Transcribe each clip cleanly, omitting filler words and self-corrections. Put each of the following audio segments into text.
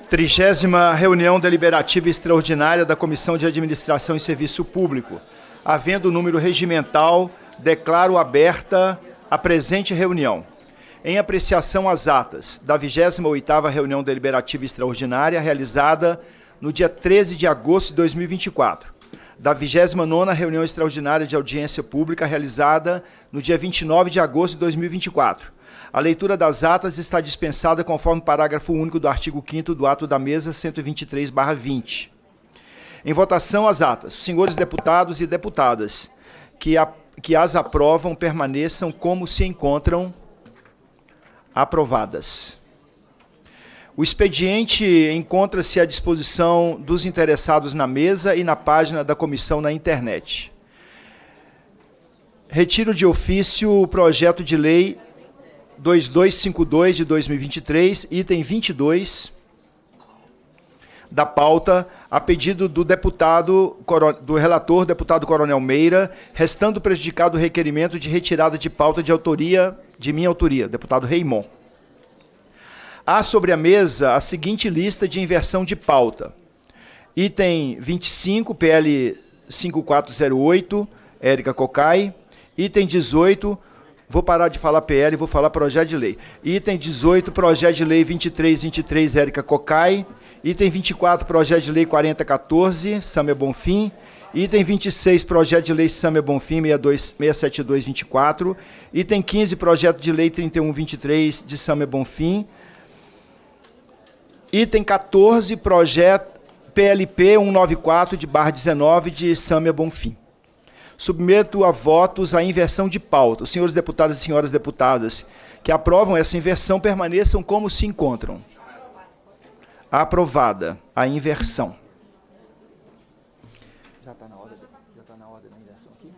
30ª reunião deliberativa extraordinária da Comissão de Administração e Serviço Público. Havendo número regimental, declaro aberta a presente reunião. Em apreciação às atas da 28ª reunião deliberativa extraordinária realizada no dia 13 de agosto de 2024, da 29ª reunião extraordinária de audiência pública realizada no dia 29 de agosto de 2024. A leitura das atas está dispensada conforme o parágrafo único do artigo 5º do ato da mesa 123/20. Em votação as atas, os senhores deputados e deputadas que as aprovam permaneçam como se encontram aprovadas. O expediente encontra-se à disposição dos interessados na mesa e na página da comissão na internet. Retiro de ofício o projeto de lei 2252 de 2023, item 22 da pauta, a pedido do relator, deputado Coronel Meira, restando prejudicado o requerimento de retirada de pauta de minha autoria, deputado Raymond. Há sobre a mesa a seguinte lista de inversão de pauta. Item 25, PL 5408, Érica Cocai. Item 18, vou parar de falar PL e vou falar projeto de lei. Item 18, projeto de lei 2323, Érica Cocai. Item 24, projeto de lei 4014, Sâmia Bonfim. Item 26, projeto de lei Sâmia Bonfim 67224. Item 15, projeto de lei 3123 de Sâmia Bonfim. Item 14, projeto PLP 194/19 de Sâmia Bonfim. Submeto a votos a inversão de pauta. Os senhores deputados e senhoras deputadas que aprovam essa inversão permaneçam como se encontram. Aprovada a inversão. Já está na ordem da inversão aqui?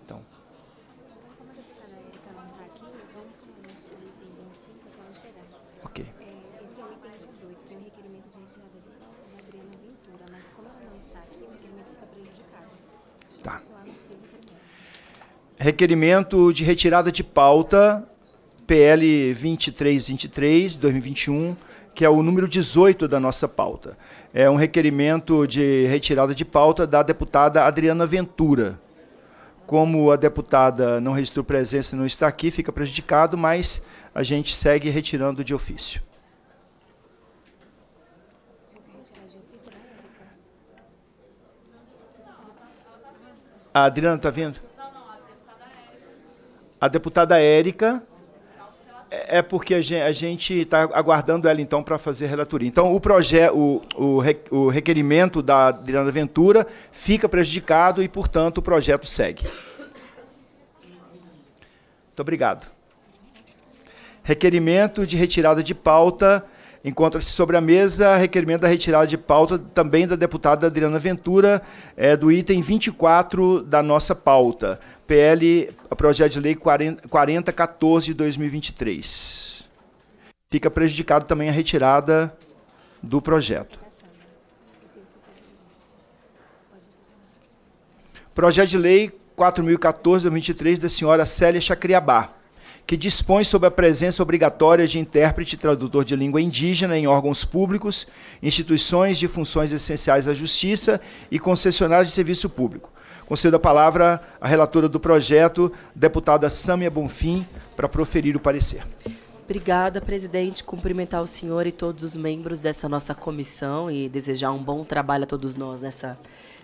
Então. Ok. Esse é o item 18, tem o requerimento de retirada de pauta da Adriana Ventura, mas como ela não está aqui, o requerimento fica prejudicado. Tá. É Requerimento de retirada de pauta, PL 2323, 2021, que é o número 18 da nossa pauta. É um requerimento de retirada de pauta da deputada Adriana Ventura. Como a deputada não registrou presença e não está aqui, fica prejudicado, mas a gente segue retirando de ofício. A Adriana está vindo? A deputada Érica, é porque a gente está aguardando ela, então, para fazer a relatoria. Então, o requerimento da Adriana Ventura fica prejudicado e, portanto, o projeto segue. Muito obrigado. Requerimento de retirada de pauta. Encontra-se sobre a mesa requerimento da retirada de pauta também da deputada Adriana Ventura, do item 24 da nossa pauta, PL, projeto de lei 4014 de 2023. Fica prejudicado também a retirada do projeto. Projeto de lei 4014 de 2023 da senhora Célia Chacriabá, que dispõe sobre a presença obrigatória de intérprete e tradutor de língua indígena em órgãos públicos, instituições de funções essenciais à justiça e concessionárias de serviço público. Concedo a palavra à relatora do projeto, deputada Sâmia Bonfim, para proferir o parecer. Obrigada, presidente. Cumprimentar o senhor e todos os membros dessa nossa comissão e desejar um bom trabalho a todos nós nessa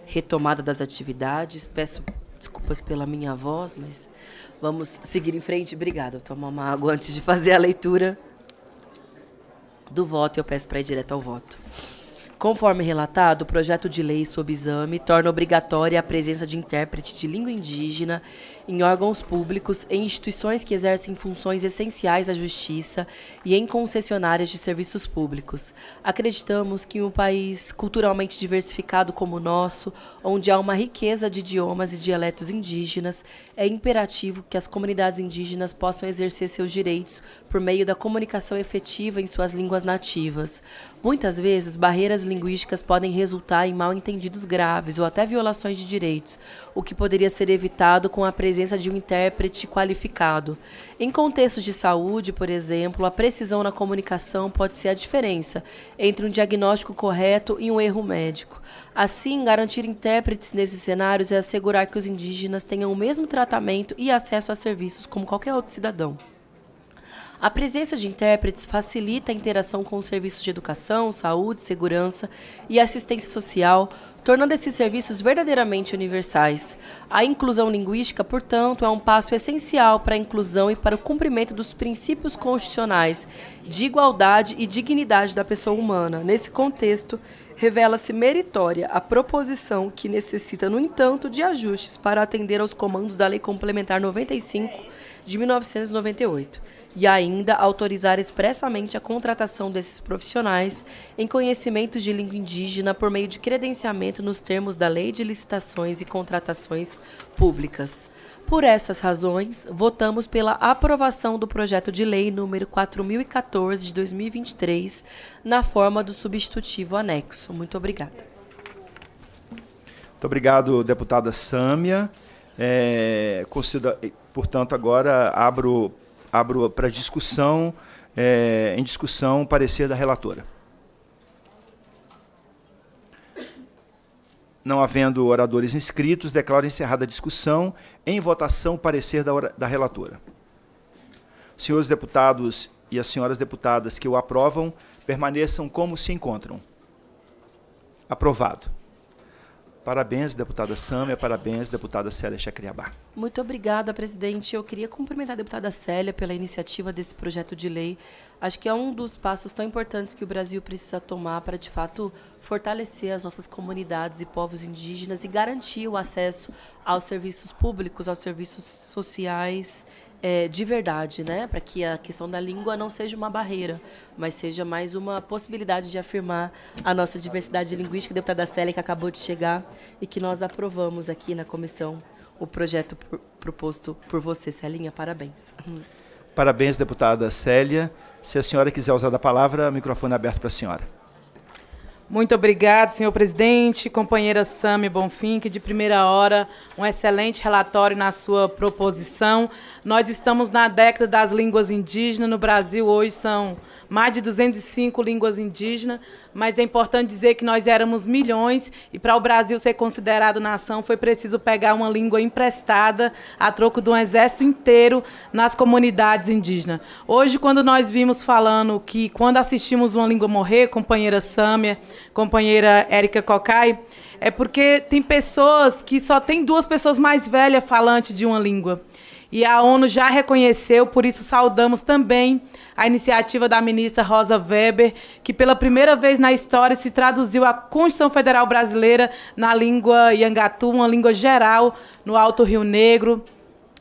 retomada das atividades. Peço desculpas pela minha voz, mas vamos seguir em frente. Obrigada. Vou tomar uma água antes de fazer a leitura do voto e eu peço para ir direto ao voto. Conforme relatado, o projeto de lei sob exame torna obrigatória a presença de intérprete de língua indígena em órgãos públicos, em instituições que exercem funções essenciais à justiça e em concessionárias de serviços públicos. Acreditamos que em um país culturalmente diversificado como o nosso, onde há uma riqueza de idiomas e dialetos indígenas, é imperativo que as comunidades indígenas possam exercer seus direitos por meio da comunicação efetiva em suas línguas nativas. Muitas vezes, barreiras linguísticas podem resultar em mal-entendidos graves ou até violações de direitos, o que poderia ser evitado com a presença de um intérprete qualificado. Em contextos de saúde, por exemplo, a precisão na comunicação pode ser a diferença entre um diagnóstico correto e um erro médico. Assim, garantir intérpretes nesses cenários é assegurar que os indígenas tenham o mesmo tratamento e acesso a serviços como qualquer outro cidadão. A presença de intérpretes facilita a interação com os serviços de educação, saúde, segurança e assistência social, tornando esses serviços verdadeiramente universais. A inclusão linguística, portanto, é um passo essencial para a inclusão e para o cumprimento dos princípios constitucionais de igualdade e dignidade da pessoa humana. Nesse contexto, revela-se meritória a proposição que necessita, no entanto, de ajustes para atender aos comandos da Lei Complementar 95 de 1998 e ainda autorizar expressamente a contratação desses profissionais em conhecimentos de língua indígena por meio de credenciamento nos termos da Lei de Licitações e Contratações Públicas. Por essas razões, votamos pela aprovação do projeto de lei número 4014 de 2023, na forma do substitutivo anexo. Muito obrigada. Muito obrigado, deputada Sâmia. Portanto, agora abro para discussão, em discussão, o parecer da relatora. Não havendo oradores inscritos, declaro encerrada a discussão. Em votação, o parecer da relatora. Os senhores deputados e as senhoras deputadas que o aprovam, permaneçam como se encontram. Aprovado. Parabéns, deputada Sâmia, parabéns, deputada Célia Chacriabá. Muito obrigada, presidente. Eu queria cumprimentar a deputada Célia pela iniciativa desse projeto de lei. Acho que é um dos passos tão importantes que o Brasil precisa tomar para, de fato, fortalecer as nossas comunidades e povos indígenas e garantir o acesso aos serviços públicos, aos serviços sociais de verdade, né? Para que a questão da língua não seja uma barreira, mas seja mais uma possibilidade de afirmar a nossa diversidade linguística. A deputada Célia, que acabou de chegar e que nós aprovamos aqui na comissão o projeto proposto por você, Celinha. Parabéns. Parabéns, deputada Célia. Se a senhora quiser usar da palavra, o microfone é aberto para a senhora. Muito obrigado, senhor presidente, companheira Sâmia Bonfim, que de primeira hora, um excelente relatório na sua proposição. Nós estamos na década das línguas indígenas. No Brasil, hoje, são mais de 205 línguas indígenas, mas é importante dizer que nós éramos milhões e para o Brasil ser considerado nação foi preciso pegar uma língua emprestada a troco de um exército inteiro nas comunidades indígenas. Hoje, quando nós vimos falando que quando assistimos uma língua morrer, companheira Sâmia, companheira Érica Cocai, é porque tem pessoas que só tem 2 pessoas mais velhas falantes de uma língua. E a ONU já reconheceu, por isso saudamos também a iniciativa da ministra Rosa Weber, que pela primeira vez na história se traduziu a Constituição Federal Brasileira na língua Iangatu, uma língua geral no Alto Rio Negro.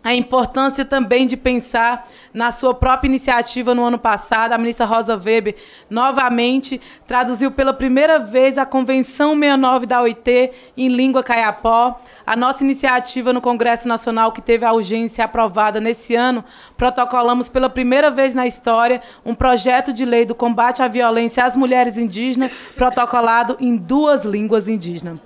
A importância também de pensar na sua própria iniciativa no ano passado. A ministra Rosa Weber, novamente, traduziu pela primeira vez a Convenção 69 da OIT em língua caiapó. A nossa iniciativa no Congresso Nacional, que teve a urgência aprovada nesse ano, protocolamos pela primeira vez na história um projeto de lei do combate à violência às mulheres indígenas, protocolado em 2 línguas indígenas.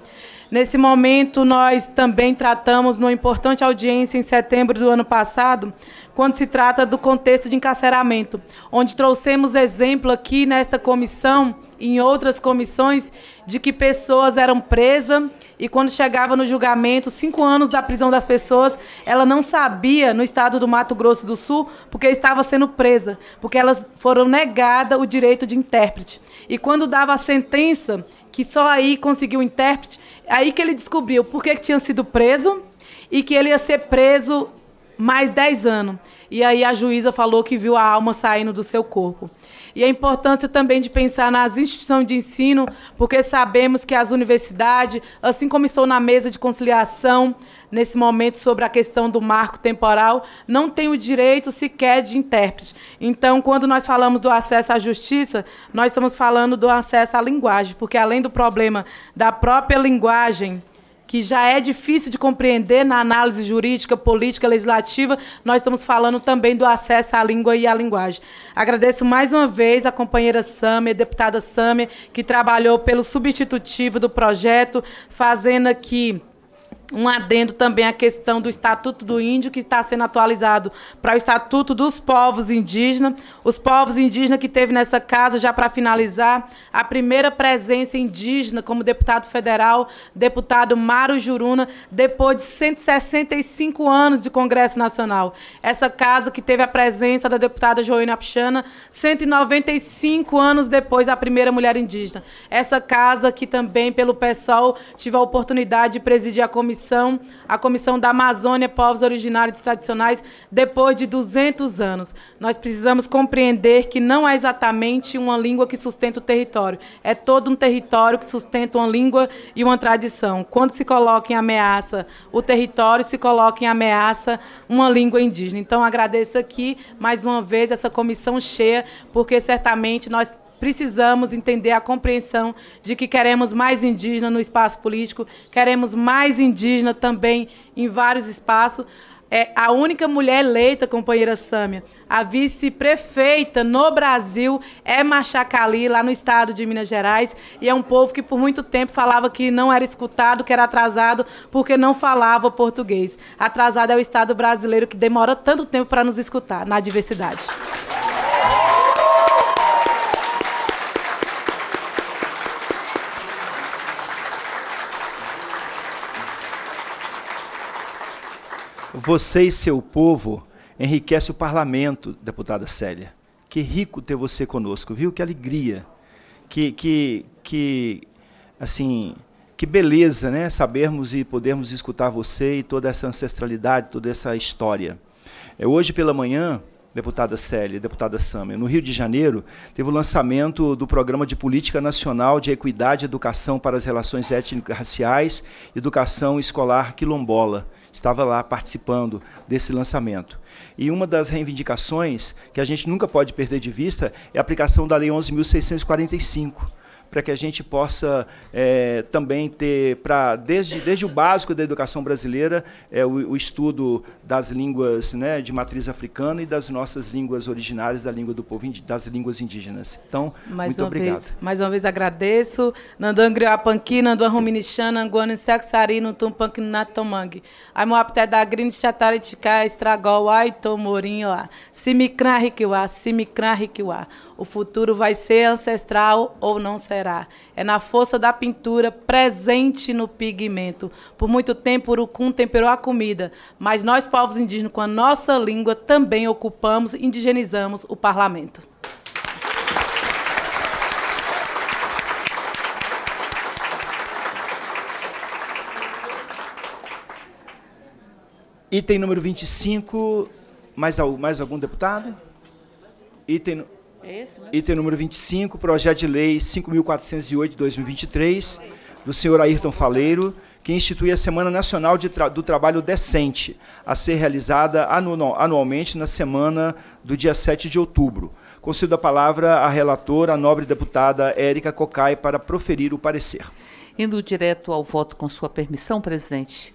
Nesse momento, nós também tratamos numa importante audiência em setembro do ano passado, quando se trata do contexto de encarceramento, onde trouxemos exemplo aqui nesta comissão e em outras comissões de que pessoas eram presas e quando chegava no julgamento, 5 anos da prisão das pessoas, ela não sabia no estado do Mato Grosso do Sul porque estava sendo presa, porque elas foram negadas o direito de intérprete. E quando dava a sentença, que só aí conseguiu o intérprete, aí que ele descobriu por que tinha sido preso e que ele ia ser preso mais 10 anos. E aí a juíza falou que viu a alma saindo do seu corpo. E a importância também de pensar nas instituições de ensino, porque sabemos que as universidades, assim como estou na mesa de conciliação, nesse momento, sobre a questão do marco temporal, não têm o direito sequer de intérprete. Então, quando nós falamos do acesso à justiça, nós estamos falando do acesso à linguagem, porque além do problema da própria linguagem, que já é difícil de compreender na análise jurídica, política, legislativa, nós estamos falando também do acesso à língua e à linguagem. Agradeço mais uma vez a companheira Sâmia, a deputada Sâmia, que trabalhou pelo substitutivo do projeto, fazendo aqui um adendo também à questão do Estatuto do Índio, que está sendo atualizado para o Estatuto dos Povos Indígenas. Os povos indígenas que teve nessa casa, já para finalizar, a primeira presença indígena como deputado federal, deputado Mário Juruna, depois de 165 anos de Congresso Nacional. Essa casa que teve a presença da deputada Joênia Pichana, 195 anos depois, a primeira mulher indígena. Essa casa que também, pelo PSOL, tive a oportunidade de presidir a Comissão da Amazônia, Povos Originários e Tradicionais, depois de 200 anos. Nós precisamos compreender que não é exatamente uma língua que sustenta o território, é todo um território que sustenta uma língua e uma tradição. Quando se coloca em ameaça o território, se coloca em ameaça uma língua indígena. Então, agradeço aqui, mais uma vez, essa comissão cheia, porque certamente nós precisamos entender a compreensão de que queremos mais indígena no espaço político, queremos mais indígena também em vários espaços. É a única mulher eleita, companheira Sâmia, a vice-prefeita no Brasil é Machacali, lá no estado de Minas Gerais, e é um povo que por muito tempo falava que não era escutado, que era atrasado, porque não falava português. Atrasado é o Estado brasileiro, que demora tanto tempo para nos escutar, na diversidade. Você e seu povo enriquece o parlamento, deputada Célia. Que rico ter você conosco, viu? Que alegria. Assim, que beleza, né? Sabermos e podermos escutar você e toda essa ancestralidade, toda essa história. Hoje pela manhã, deputada Célia, deputada Sâmia, no Rio de Janeiro, teve o lançamento do Programa de Política Nacional de Equidade e Educação para as Relações Étnico-Raciais, Educação Escolar Quilombola. Estava lá participando desse lançamento. E uma das reivindicações que a gente nunca pode perder de vista é a aplicação da Lei 11.645, para que a gente possa também ter, desde o básico da educação brasileira, o estudo das línguas, né, de matriz africana e das nossas línguas originárias, da língua do povo, das línguas indígenas. Então, muito obrigado. Mais uma vez agradeço. Nandangri Apanqui, Nanduan Ruminichan, Nanguan Saxari, Nuntumpank Natomang. Ai Moapté da Grin Chataritica, Estragol, Ai Tomorim, Simicran Rikiwa, Simicran Rikiwa. O futuro vai ser ancestral ou não será. É na força da pintura, presente no pigmento. Por muito tempo, o urucum temperou a comida, mas nós, povos indígenas, com a nossa língua, também ocupamos, indigenizamos o parlamento. Item número 25, mais algum deputado? Item número 25, projeto de lei 5.408 de 2023, do senhor Ayrton Faleiro, que institui a Semana Nacional do Trabalho Decente, a ser realizada anualmente na semana do dia 7 de outubro. Concedo a palavra à relatora, a nobre deputada Érica Cocai, para proferir o parecer. Indo direto ao voto, com sua permissão, presidente.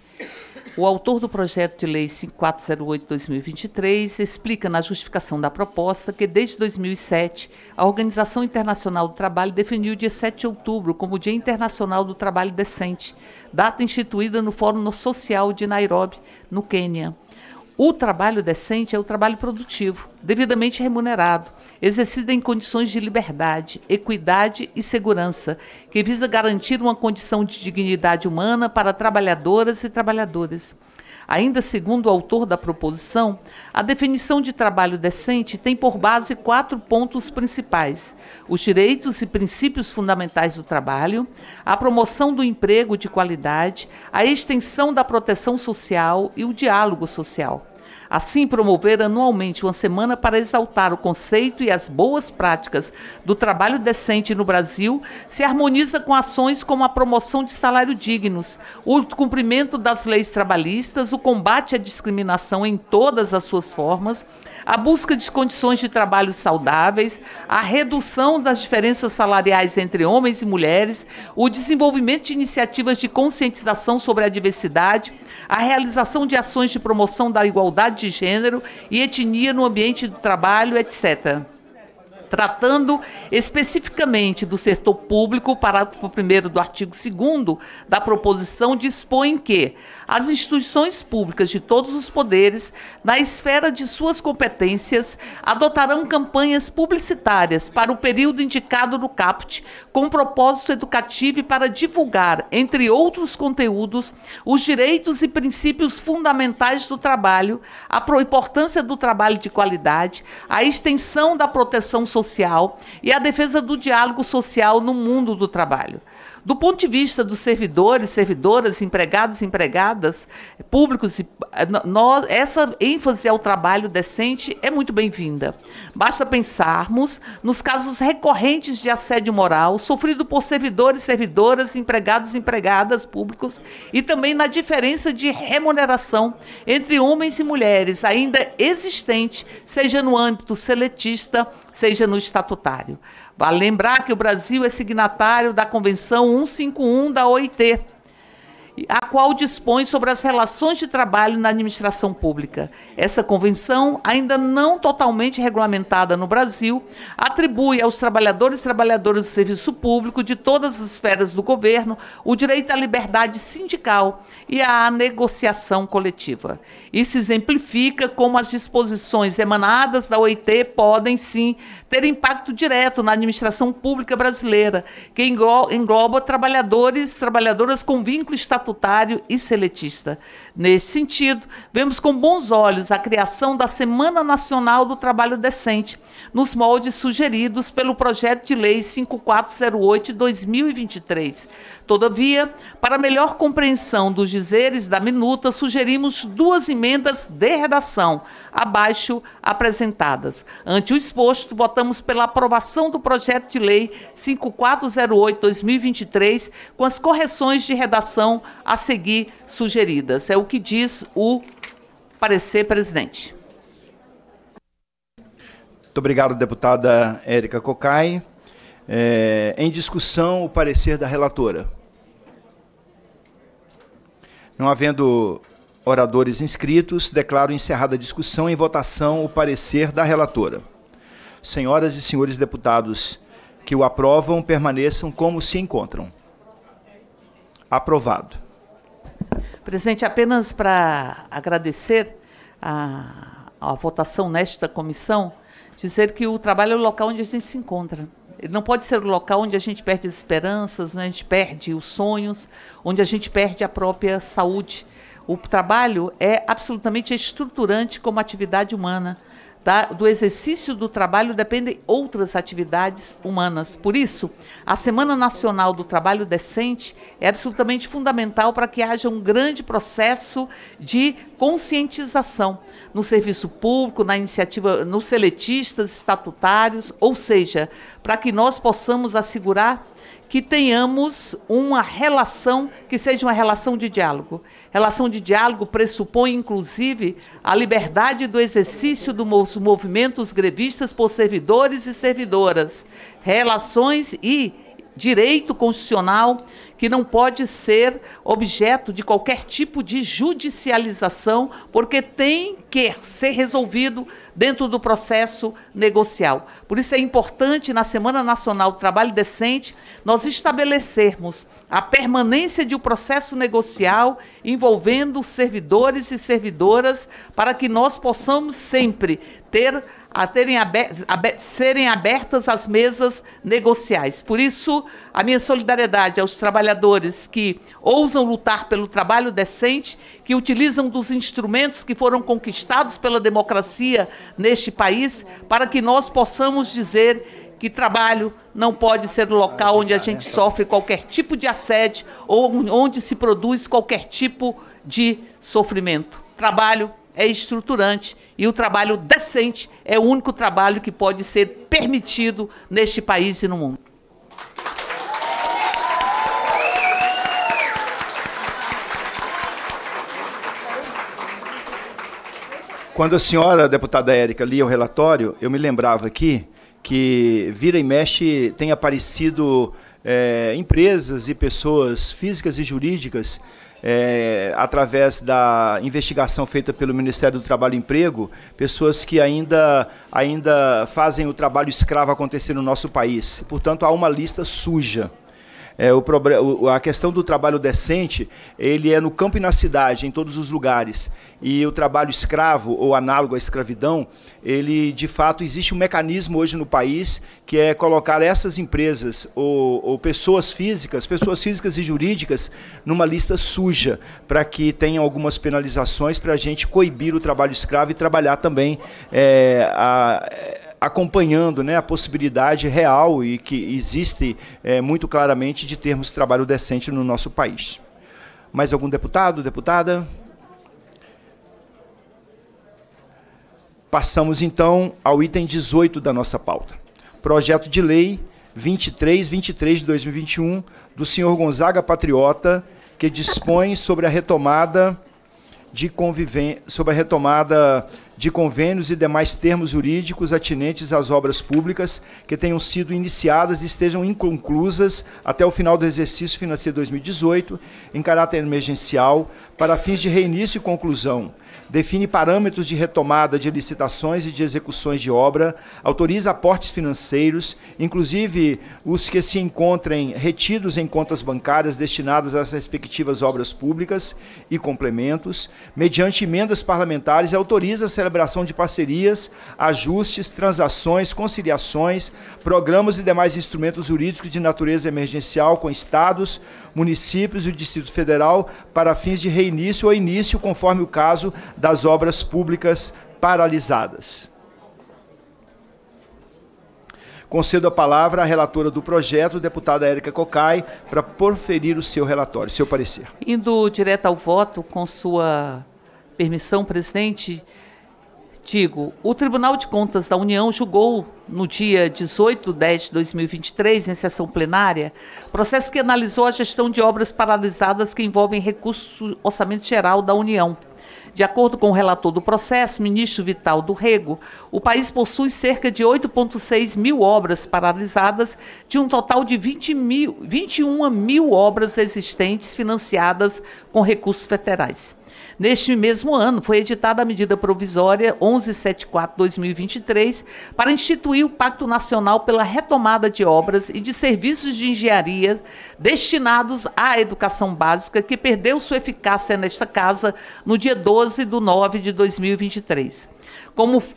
O autor do projeto de lei 5408/2023 explica na justificação da proposta que, desde 2007, a Organização Internacional do Trabalho definiu o dia 7 de outubro como o Dia Internacional do Trabalho Decente, data instituída no Fórum Social de Nairobi, no Quênia. O trabalho decente é o trabalho produtivo, devidamente remunerado, exercido em condições de liberdade, equidade e segurança, que visa garantir uma condição de dignidade humana para trabalhadoras e trabalhadores. Ainda segundo o autor da proposição, a definição de trabalho decente tem por base 4 pontos principais: os direitos e princípios fundamentais do trabalho, a promoção do emprego de qualidade, a extensão da proteção social e o diálogo social. Assim, promover anualmente uma semana para exaltar o conceito e as boas práticas do trabalho decente no Brasil se harmoniza com ações como a promoção de salários dignos, o cumprimento das leis trabalhistas, o combate à discriminação em todas as suas formas, a busca de condições de trabalho saudáveis, a redução das diferenças salariais entre homens e mulheres, o desenvolvimento de iniciativas de conscientização sobre a diversidade, a realização de ações de promoção da igualdade de gênero e etnia no ambiente do trabalho, etc. Tratando especificamente do setor público, parágrafo 1º do artigo 2º da proposição dispõe que as instituições públicas de todos os poderes, na esfera de suas competências, adotarão campanhas publicitárias para o período indicado no caput, com propósito educativo e para divulgar, entre outros conteúdos, os direitos e princípios fundamentais do trabalho, a importância do trabalho de qualidade, a extensão da proteção social e a defesa do diálogo social no mundo do trabalho. Do ponto de vista dos servidores, servidoras, empregados e empregadas públicos, essa ênfase ao trabalho decente é muito bem-vinda. Basta pensarmos nos casos recorrentes de assédio moral sofrido por servidores, servidoras, empregados e empregadas públicos e também na diferença de remuneração entre homens e mulheres ainda existente, seja no âmbito seletista, seja no estatutário. Vale lembrar que o Brasil é signatário da Convenção 151 da OIT, a qual dispõe sobre as relações de trabalho na administração pública. Essa convenção, ainda não totalmente regulamentada no Brasil, atribui aos trabalhadores e trabalhadoras do serviço público de todas as esferas do governo o direito à liberdade sindical e à negociação coletiva. Isso exemplifica como as disposições emanadas da OIT podem, sim, ter impacto direto na administração pública brasileira, que engloba trabalhadores e trabalhadoras com vínculo estatutário e seletista. Nesse sentido, vemos com bons olhos a criação da Semana Nacional do Trabalho Decente, nos moldes sugeridos pelo projeto de lei 5408 de 2023. Todavia, para melhor compreensão dos dizeres da minuta, sugerimos duas emendas de redação, abaixo apresentadas. Ante o exposto, votamos pela aprovação do projeto de lei 5408 de 2023, com as correções de redação a seguir sugeridas. É o que diz o parecer, presidente. Muito obrigado, deputada Érica Cocai. Em discussão, o parecer da relatora. Não havendo oradores inscritos, declaro encerrada a discussão. Em votação, o parecer da relatora. Senhoras e senhores deputados que o aprovam, permaneçam como se encontram. Aprovado. Presidente, apenas para agradecer a votação nesta comissão, dizer que o trabalho é o local onde a gente se encontra. Ele não pode ser o local onde a gente perde as esperanças, onde a gente perde os sonhos, onde a gente perde a própria saúde. O trabalho é absolutamente estruturante como atividade humana. Do exercício do trabalho dependem outras atividades humanas. Por isso, a Semana Nacional do Trabalho Decente é absolutamente fundamental para que haja um grande processo de conscientização no serviço público, na iniciativa, nos seletistas estatutários, ou seja, para que nós possamos assegurar que tenhamos uma relação que seja uma relação de diálogo. Relação de diálogo pressupõe, inclusive, a liberdade do exercício dos movimentos grevistas por servidores e servidoras, relações e direito constitucional que não pode ser objeto de qualquer tipo de judicialização, porque tem que ser resolvido dentro do processo negocial. Por isso é importante, na Semana Nacional do Trabalho Decente, nós estabelecermos a permanência de um processo negocial envolvendo servidores e servidoras, para que nós possamos sempre serem abertas as mesas negociais. Por isso, a minha solidariedade aos trabalhadores que ousam lutar pelo trabalho decente, que utilizam dos instrumentos que foram conquistados pela democracia neste país, para que nós possamos dizer que trabalho não pode ser o local onde a gente sofre qualquer tipo de assédio ou onde se produz qualquer tipo de sofrimento. Trabalho é estruturante e o trabalho decente é o único trabalho que pode ser permitido neste país e no mundo. Quando a senhora, deputada Érica, lia o relatório, eu me lembrava aqui que vira e mexe tem aparecido empresas e pessoas físicas e jurídicas através da investigação feita pelo Ministério do Trabalho e Emprego, pessoas que ainda fazem o trabalho escravo acontecer no nosso país. Portanto, há uma lista suja. A questão do trabalho decente, ele é no campo e na cidade, em todos os lugares. E o trabalho escravo, ou análogo à escravidão, ele, de fato, existe um mecanismo hoje no país, que é colocar essas empresas, ou pessoas físicas e jurídicas, numa lista suja, para que tenham algumas penalizações para a gente coibir o trabalho escravo e trabalhar também acompanhando, né, a possibilidade real e que existe muito claramente de termos trabalho decente no nosso país. Mais algum deputado, deputada? Passamos, então, ao item 18 da nossa pauta. Projeto de Lei 2323 de 2021, do senhor Gonzaga Patriota, que dispõe sobre a retomada de convênios e demais termos jurídicos atinentes às obras públicas que tenham sido iniciadas e estejam inconclusas até o final do exercício financeiro 2018, em caráter emergencial, para fins de reinício e conclusão. Define parâmetros de retomada de licitações e de execuções de obra, autoriza aportes financeiros, inclusive os que se encontrem retidos em contas bancárias destinadas às respectivas obras públicas e complementos, mediante emendas parlamentares, e autoriza a celebração de parcerias, ajustes, transações, conciliações, programas e demais instrumentos jurídicos de natureza emergencial com estados, municípios e o Distrito Federal para fins de reinício ou início, conforme o caso das obras públicas paralisadas. Concedo a palavra à relatora do projeto, deputada Érica Cocai, para proferir o seu relatório, seu parecer. Indo direto ao voto, com sua permissão, presidente, digo, o Tribunal de Contas da União julgou no dia 18/10/2023, em sessão plenária, processo que analisou a gestão de obras paralisadas que envolvem recursos do Orçamento Geral da União. De acordo com o relator do processo, ministro Vital do Rego, o país possui cerca de 8,6 mil obras paralisadas, de um total de 21 mil obras existentes financiadas com recursos federais. Neste mesmo ano, foi editada a medida provisória 1174/2023 para instituir o Pacto Nacional pela Retomada de Obras e de Serviços de Engenharia destinados à educação básica, que perdeu sua eficácia nesta casa no dia 12/9/2023.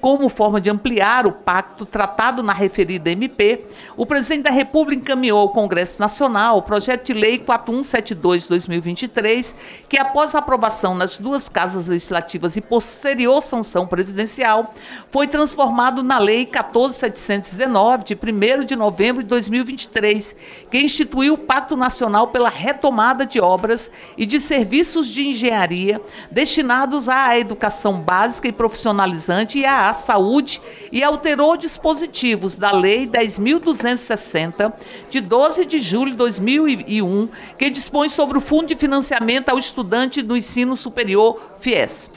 Como forma de ampliar o pacto tratado na referida MP, o presidente da República encaminhou ao Congresso Nacional o projeto de lei 4172/2023, que após a aprovação nas duas casas legislativas e posterior sanção presidencial, foi transformado na lei 14.719, de 1º de novembro de 2023, que instituiu o Pacto Nacional pela Retomada de Obras e de Serviços de Engenharia destinados à educação básica e profissionalizante e à saúde, e alterou dispositivos da Lei 10.260, de 12 de julho de 2001, que dispõe sobre o Fundo de Financiamento ao Estudante do Ensino Superior, FIES.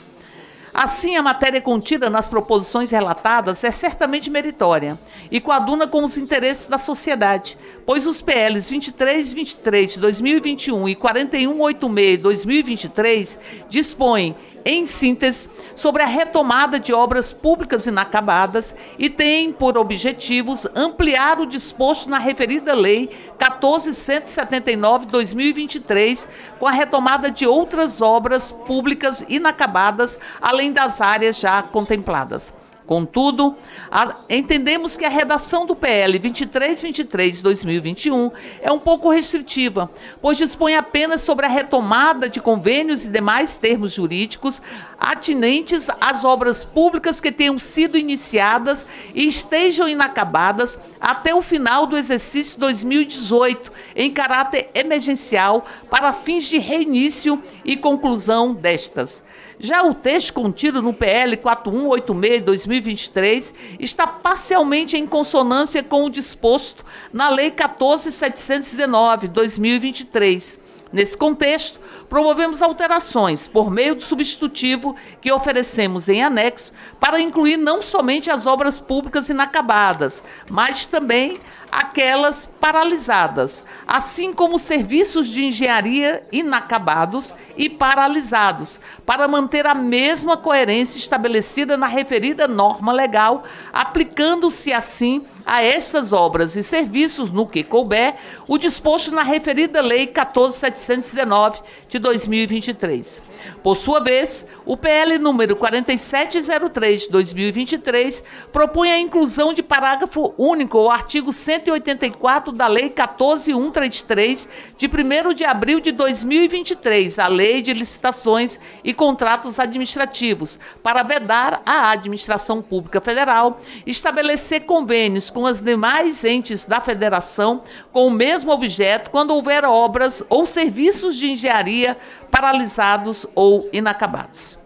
Assim, a matéria contida nas proposições relatadas é certamente meritória e coaduna com os interesses da sociedade, pois os PLs 2323 de 2021 e 4186 de 2023 dispõem, em síntese, sobre a retomada de obras públicas inacabadas e têm por objetivos ampliar o disposto na referida Lei 14.179 de 2023, com a retomada de outras obras públicas inacabadas, além das áreas já contempladas. Contudo, entendemos que a redação do PL 2323 de 2021 é um pouco restritiva, pois dispõe apenas sobre a retomada de convênios e demais termos jurídicos atinentes às obras públicas que tenham sido iniciadas e estejam inacabadas até o final do exercício 2018, em caráter emergencial, para fins de reinício e conclusão destas. Já o texto contido no PL 4186 de 2023 está parcialmente em consonância com o disposto na Lei 14.719 de 2023. Nesse contexto, promovemos alterações por meio do substitutivo que oferecemos em anexo para incluir não somente as obras públicas inacabadas, mas também aquelas paralisadas, assim como serviços de engenharia inacabados e paralisados, para manter a mesma coerência estabelecida na referida norma legal, aplicando-se assim a estas obras e serviços no que couber o disposto na referida Lei 14.719 de 2023. Por sua vez, o PL número 4703 de 2023 propõe a inclusão de parágrafo único ao artigo 184 da Lei 14.133 de 1º de abril de 2023, a Lei de Licitações e Contratos Administrativos, para vedar à Administração Pública Federal estabelecer convênios com as demais entes da Federação com o mesmo objeto quando houver obras ou serviços de engenharia paralisados ou inacabados.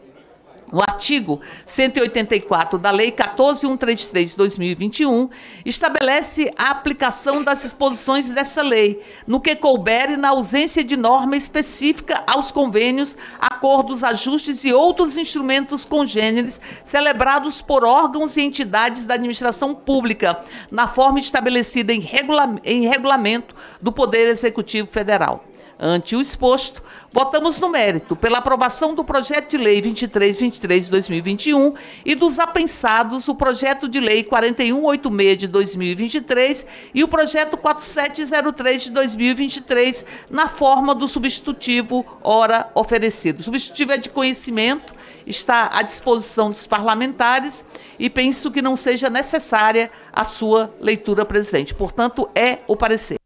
O artigo 184 da Lei 14.133 de 2021 estabelece a aplicação das disposições dessa lei, no que couber e na ausência de norma específica aos convênios, acordos, ajustes e outros instrumentos congêneres celebrados por órgãos e entidades da administração pública, na forma estabelecida em regulamento do Poder Executivo Federal. Ante o exposto, votamos no mérito pela aprovação do projeto de lei 2323 de 2021 e dos apensados o projeto de lei 4186 de 2023 e o projeto 4703 de 2023 na forma do substitutivo ora oferecido. O substitutivo é de conhecimento, está à disposição dos parlamentares e penso que não seja necessária a sua leitura, presidente. Portanto, é o parecer.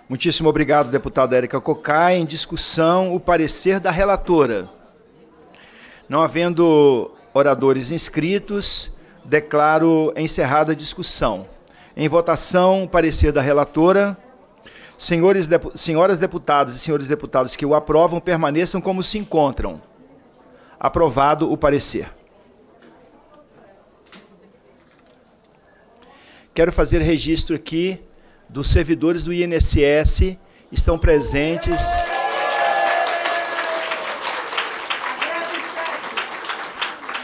Muitíssimo obrigado, deputada Érica Cocai. Em discussão, o parecer da relatora. Não havendo oradores inscritos, declaro encerrada a discussão. Em votação, o parecer da relatora. Senhoras deputadas e senhores deputados que o aprovam, permaneçam como se encontram. Aprovado o parecer. Quero fazer registro aqui dos servidores do INSS, estão presentes.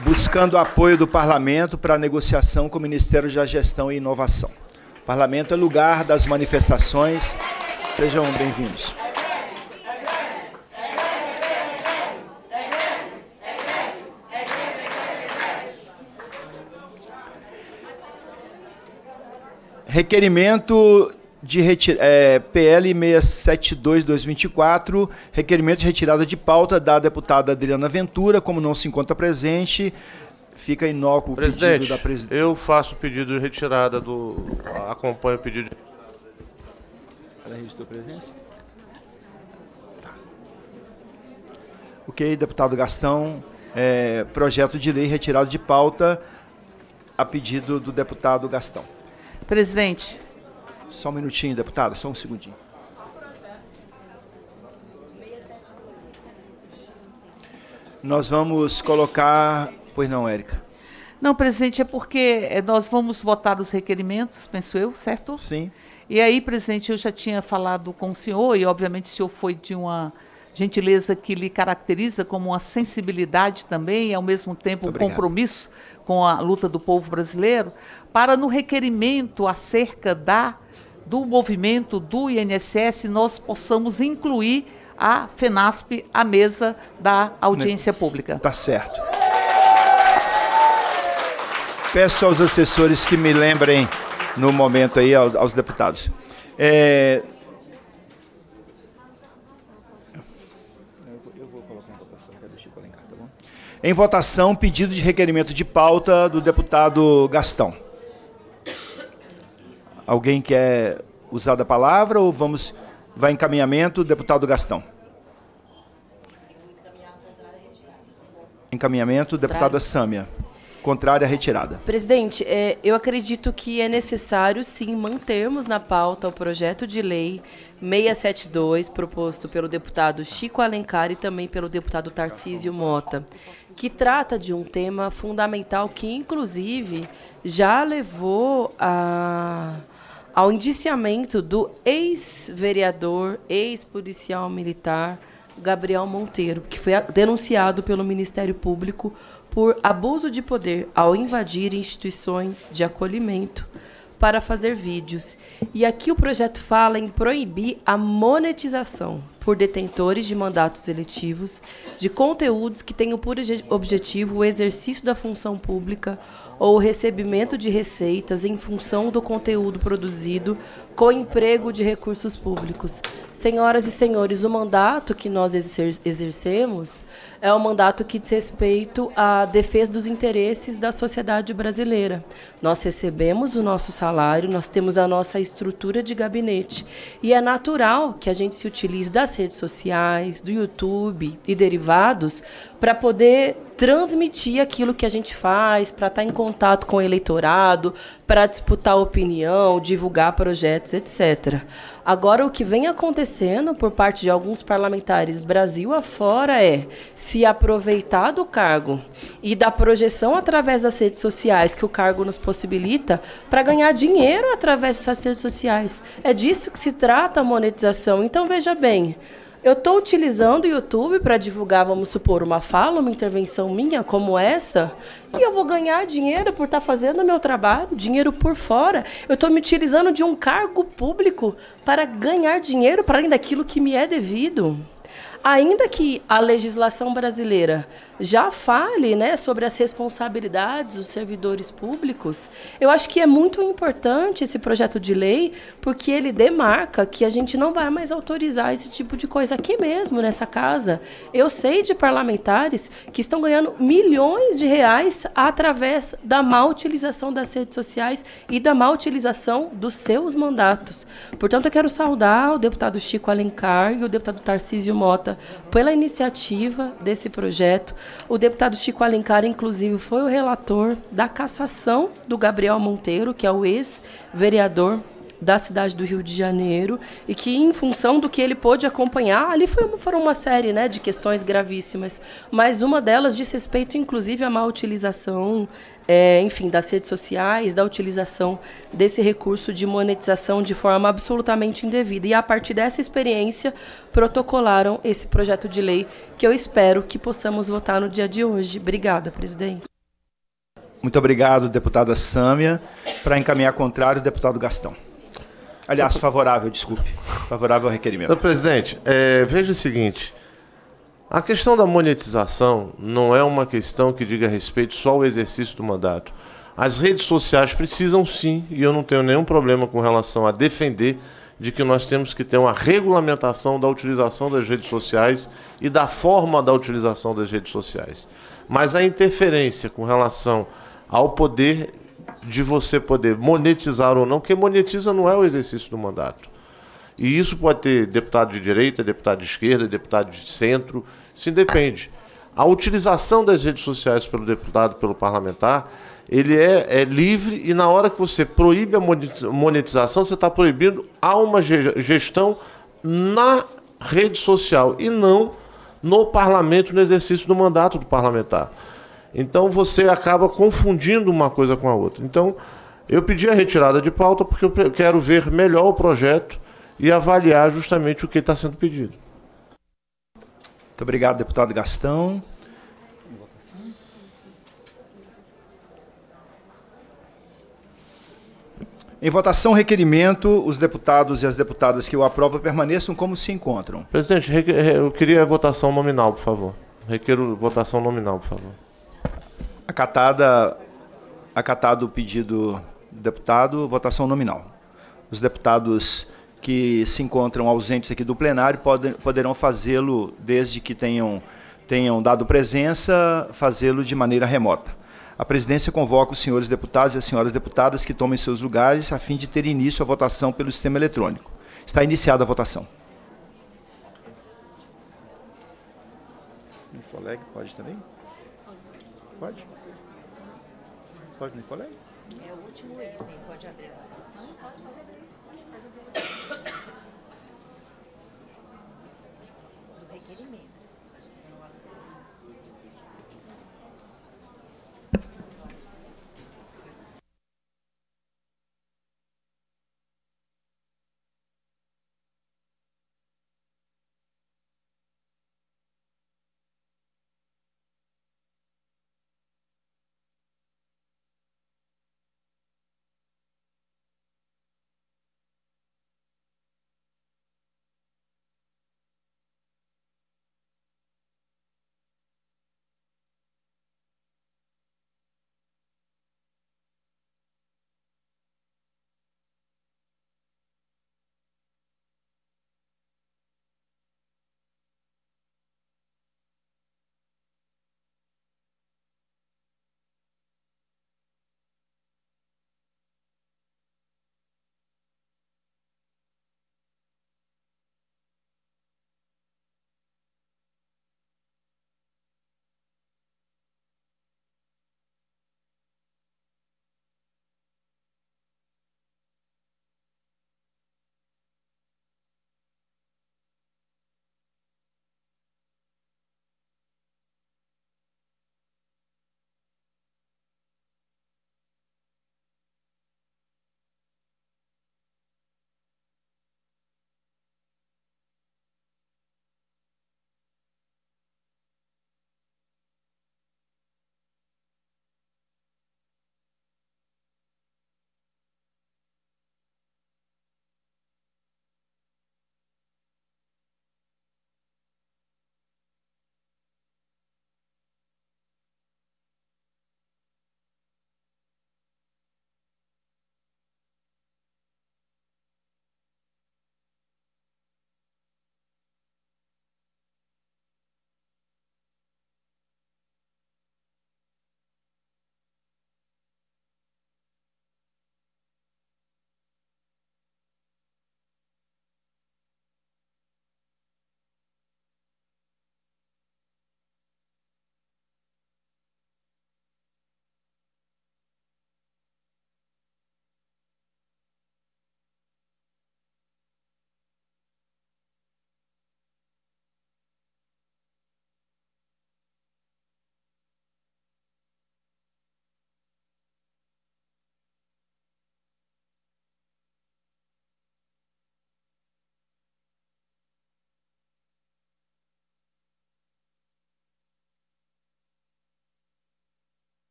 Buscando apoio do Parlamento para a negociação com o Ministério da Gestão e Inovação. O Parlamento é lugar das manifestações. Sejam bem-vindos. Requerimento de PL 672/2024, requerimento de retirada de pauta da deputada Adriana Ventura, como não se encontra presente, fica inócuo o pedido da presidente. Eu faço o pedido de retirada acompanho o pedido de... Ela registrou presença? Tá. Ok, deputado Gastão, projeto de lei retirado de pauta a pedido do deputado Gastão. Presidente. Só um minutinho, deputado, só um segundinho. Nós vamos colocar... Pois não, Érica. Não, presidente, é porque nós vamos votar os requerimentos, penso eu, certo? Sim. E aí, presidente, eu já tinha falado com o senhor, e obviamente o senhor foi de uma gentileza que lhe caracteriza como uma sensibilidade também, e ao mesmo tempo um compromisso com a luta do povo brasileiro, para no requerimento acerca do movimento do INSS, nós possamos incluir a FENASP à mesa da audiência pública. Tá certo. Peço aos assessores que me lembrem no momento aí, aos deputados. Eu vou colocar em votação, quero deixar Chico Alencar, tá bom? Em votação, pedido de requerimento de pauta do deputado Gastão. Alguém quer usar da palavra ou vai em encaminhamento, deputado Gastão? Encaminhamento, deputada Sâmia. Contrária à retirada. Presidente, eu acredito que é necessário, sim, mantermos na pauta o projeto de lei 672, proposto pelo deputado Chico Alencar e também pelo deputado Tarcísio Mota, que trata de um tema fundamental que, inclusive, já levou ao indiciamento do ex-vereador, ex-policial militar, Gabriel Monteiro, que foi denunciado pelo Ministério Público por abuso de poder ao invadir instituições de acolhimento para fazer vídeos. E aqui o projeto fala em proibir a monetização por detentores de mandatos eletivos de conteúdos que tenham por objetivo o exercício da função pública ou o recebimento de receitas em função do conteúdo produzido com emprego de recursos públicos. Senhoras e senhores, o mandato que nós exercemos é um mandato que diz respeito à defesa dos interesses da sociedade brasileira. Nós recebemos o nosso salário, nós temos a nossa estrutura de gabinete e é natural que a gente se utilize das redes sociais, do YouTube e derivados para poder transmitir aquilo que a gente faz, para estar em contato com o eleitorado, para disputar opinião, divulgar projetos, etc. Agora, o que vem acontecendo por parte de alguns parlamentares Brasil afora é se aproveitar do cargo e da projeção através das redes sociais que o cargo nos possibilita para ganhar dinheiro através dessas redes sociais. É disso que se trata a monetização. Então, veja bem, eu estou utilizando o YouTube para divulgar, vamos supor, uma fala, uma intervenção minha como essa, e eu vou ganhar dinheiro por estar fazendo o meu trabalho, dinheiro por fora. Eu estou me utilizando de um cargo público para ganhar dinheiro para além daquilo que me é devido. Ainda que a legislação brasileira já fale, né, sobre as responsabilidades dos servidores públicos, eu acho que é muito importante esse projeto de lei, porque ele demarca que a gente não vai mais autorizar esse tipo de coisa aqui mesmo, nessa casa. Eu sei de parlamentares que estão ganhando milhões de reais através da má utilização das redes sociais e da má utilização dos seus mandatos. Portanto, eu quero saudar o deputado Chico Alencar e o deputado Tarcísio Mota pela iniciativa desse projeto. O deputado Chico Alencar, inclusive, foi o relator da cassação do Gabriel Monteiro, que é o ex-vereador da cidade do Rio de Janeiro, e que, em função do que ele pôde acompanhar, ali foram uma série, né, de questões gravíssimas, mas uma delas diz respeito, inclusive, à má utilização, enfim, das redes sociais, da utilização desse recurso de monetização de forma absolutamente indevida. E, a partir dessa experiência, protocolaram esse projeto de lei que eu espero que possamos votar no dia de hoje. Obrigada, presidente. Muito obrigado, deputada Sâmia. Para encaminhar contrário, deputado Gastão. Aliás, favorável, desculpe. Favorável ao requerimento. Senhor presidente, veja o seguinte. A questão da monetização não é uma questão que diga respeito só ao exercício do mandato. As redes sociais precisam sim, e eu não tenho nenhum problema com relação a defender de que nós temos que ter uma regulamentação da utilização das redes sociais e da forma da utilização das redes sociais. Mas a interferência com relação ao poder de você poder monetizar ou não, quem monetiza não é o exercício do mandato. E isso pode ter deputado de direita, deputado de esquerda, deputado de centro, isso independe. A utilização das redes sociais pelo deputado, pelo parlamentar, ele é livre, e na hora que você proíbe a monetização, você está proibindo a uma gestão na rede social e não no parlamento, no exercício do mandato do parlamentar. Então você acaba confundindo uma coisa com a outra. Então eu pedi a retirada de pauta porque eu quero ver melhor o projeto e avaliar justamente o que está sendo pedido. Muito obrigado, deputado Gastão. Em votação, requerimento, os deputados e as deputadas que o aprovam permaneçam como se encontram. Presidente, eu queria votação nominal, por favor. Requeiro votação nominal, por favor. Acatado o pedido do deputado, votação nominal. Os deputados que se encontram ausentes aqui do plenário poderão fazê-lo, desde que tenham dado presença, fazê-lo de maneira remota. A presidência convoca os senhores deputados e as senhoras deputadas que tomem seus lugares a fim de ter início a votação pelo sistema eletrônico. Está iniciada a votação. Infoleg pode também? Pode? Pode no Infoleg? É o último item, pode abrir a votação? Pode abrir. Do requerimento.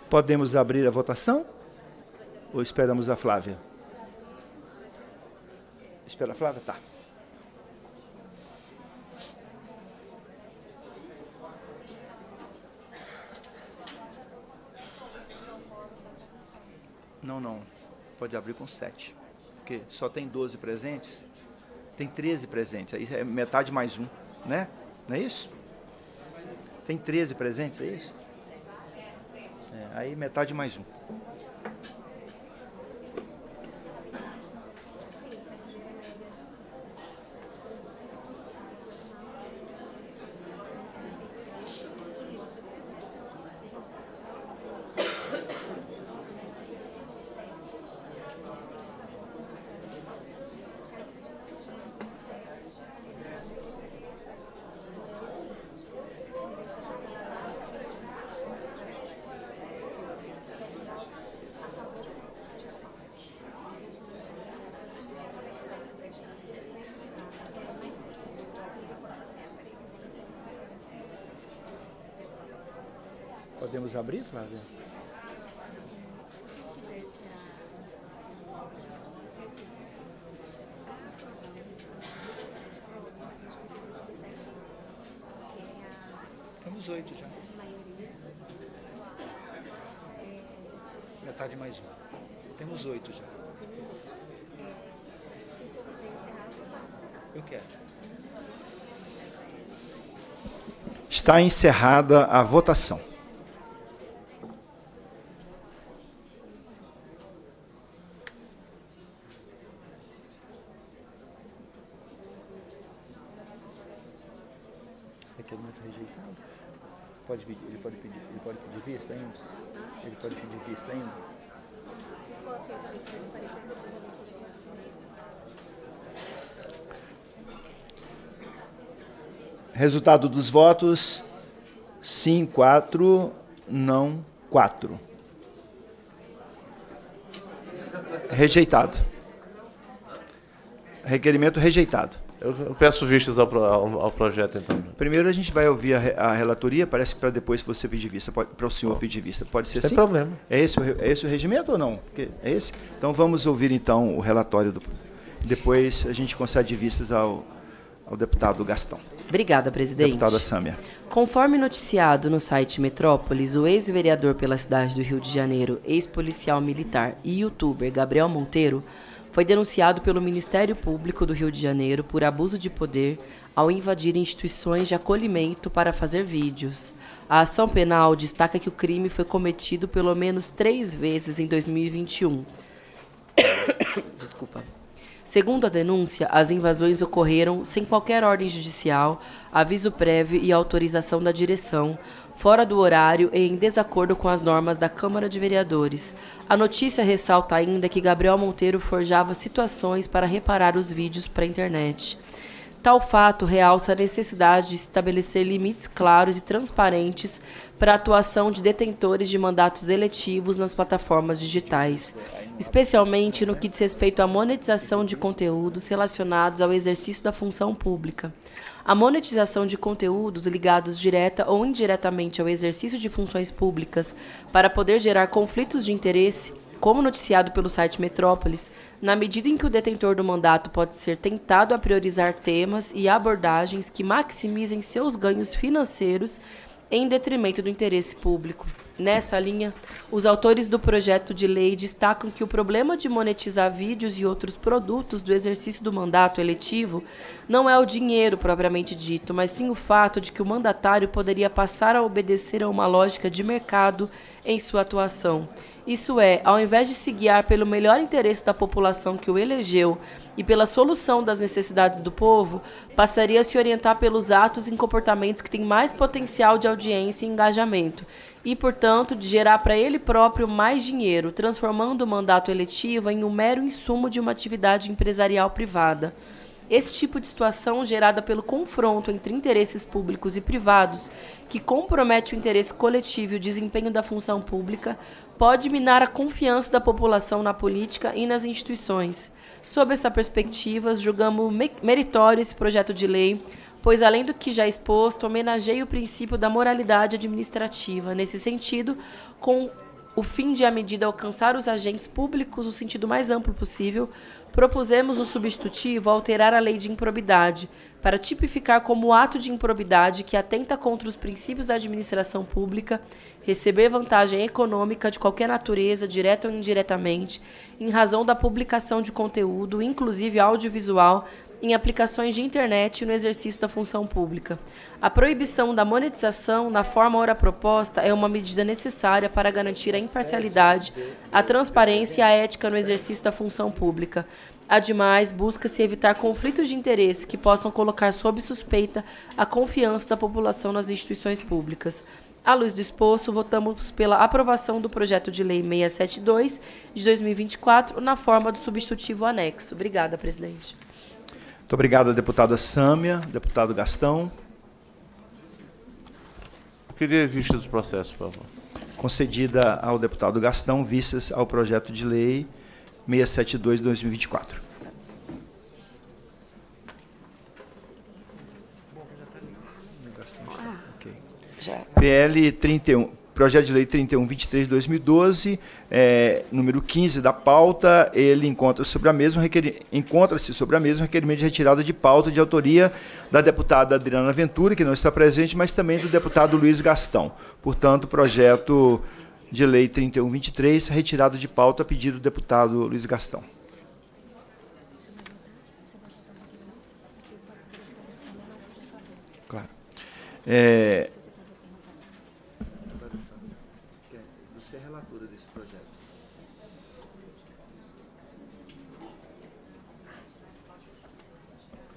Podemos abrir a votação? Ou esperamos a Flávia? Espera a Flávia? Tá. Não. Pode abrir com 7. Porque só tem 12 presentes. Tem 13 presentes. Aí é metade mais um, né? Não é isso? Tem 13 presentes, é isso? Aí metade mais um. Podemos abrir, Flávia? Temos 8 já. Metade mais um. Temos 8 já. Eu quero. Está encerrada a votação. Requerimento rejeitado. Ele pode pedir vista ainda? Ele pode pedir vista ainda? Se for feita a leitura do parecer, depois a leitura do orçamento. Resultado dos votos: sim, 4, não, 4. Rejeitado. Requerimento rejeitado. Eu peço vistas ao projeto, então. Primeiro a gente vai ouvir a relatoria, parece que para depois você pedir vista, para o senhor pedir vista. Pode ser Sem assim? problema. É esse o regimento ou não? É esse? Então vamos ouvir então o relatório. Depois a gente concede vistas ao deputado Gastão. Obrigada, presidente. Deputada Sâmia. Conforme noticiado no site Metrópolis, o ex-vereador pela cidade do Rio de Janeiro, ex-policial militar e youtuber Gabriel Monteiro foi denunciado pelo Ministério Público do Rio de Janeiro por abuso de poder ao invadir instituições de acolhimento para fazer vídeos. A ação penal destaca que o crime foi cometido pelo menos 3 vezes em 2021. Desculpa. Segundo a denúncia, as invasões ocorreram sem qualquer ordem judicial, aviso prévio e autorização da direção, fora do horário e em desacordo com as normas da Câmara de Vereadores. A notícia ressalta ainda que Gabriel Monteiro forjava situações para reparar os vídeos para a internet. Tal fato realça a necessidade de estabelecer limites claros e transparentes para a atuação de detentores de mandatos eletivos nas plataformas digitais, especialmente no que diz respeito à monetização de conteúdos relacionados ao exercício da função pública. A monetização de conteúdos ligados direta ou indiretamente ao exercício de funções públicas para poder gerar conflitos de interesse, como noticiado pelo site Metrópolis, na medida em que o detentor do mandato pode ser tentado a priorizar temas e abordagens que maximizem seus ganhos financeiros em detrimento do interesse público. Nessa linha, os autores do projeto de lei destacam que o problema de monetizar vídeos e outros produtos do exercício do mandato eletivo não é o dinheiro propriamente dito, mas sim o fato de que o mandatário poderia passar a obedecer a uma lógica de mercado em sua atuação. Isso é, ao invés de se guiar pelo melhor interesse da população que o elegeu e pela solução das necessidades do povo, passaria a se orientar pelos atos e comportamentos que têm mais potencial de audiência e engajamento, e, portanto, de gerar para ele próprio mais dinheiro, transformando o mandato eletivo em um mero insumo de uma atividade empresarial privada. Esse tipo de situação, gerada pelo confronto entre interesses públicos e privados, que compromete o interesse coletivo e o desempenho da função pública, pode minar a confiança da população na política e nas instituições. Sob essa perspectiva, julgamos meritório esse projeto de lei, pois, além do que já exposto, homenageia o princípio da moralidade administrativa. Nesse sentido, com o fim de, à medida, alcançar os agentes públicos no sentido mais amplo possível, propusemos o substitutivo alterar a lei de improbidade, para tipificar como ato de improbidade que atenta contra os princípios da administração pública, receber vantagem econômica de qualquer natureza, direta ou indiretamente, em razão da publicação de conteúdo, inclusive audiovisual, em aplicações de internet e no exercício da função pública. A proibição da monetização, na forma ora proposta, é uma medida necessária para garantir a imparcialidade, a transparência e a ética no exercício da função pública. Ademais, busca-se evitar conflitos de interesse que possam colocar sob suspeita a confiança da população nas instituições públicas. À luz do exposto, votamos pela aprovação do projeto de lei 672 de 2024, na forma do substitutivo anexo. Obrigada, presidente. Muito obrigado, deputada Sâmia. Deputado Gastão. Eu queria vista dos processos, por favor. Concedida ao deputado Gastão, vistas ao projeto de lei 672 de 2024. PL 31, projeto de lei 3123 de 2012, número 15 da pauta, ele encontra-se sobre a mesma requerimento de retirada de pauta de autoria da deputada Adriana Ventura, que não está presente, mas também do deputado Luiz Gastão. Portanto, projeto de lei 3123, retirado de pauta, a pedido do deputado Luiz Gastão. Claro. Você é relatora desse projeto.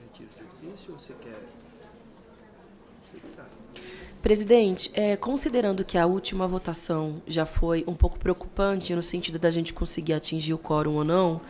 Retiro de ofício ou você quer? Você que sabe. Presidente, considerando que a última votação já foi um pouco preocupante no sentido da gente conseguir atingir o quórum ou não,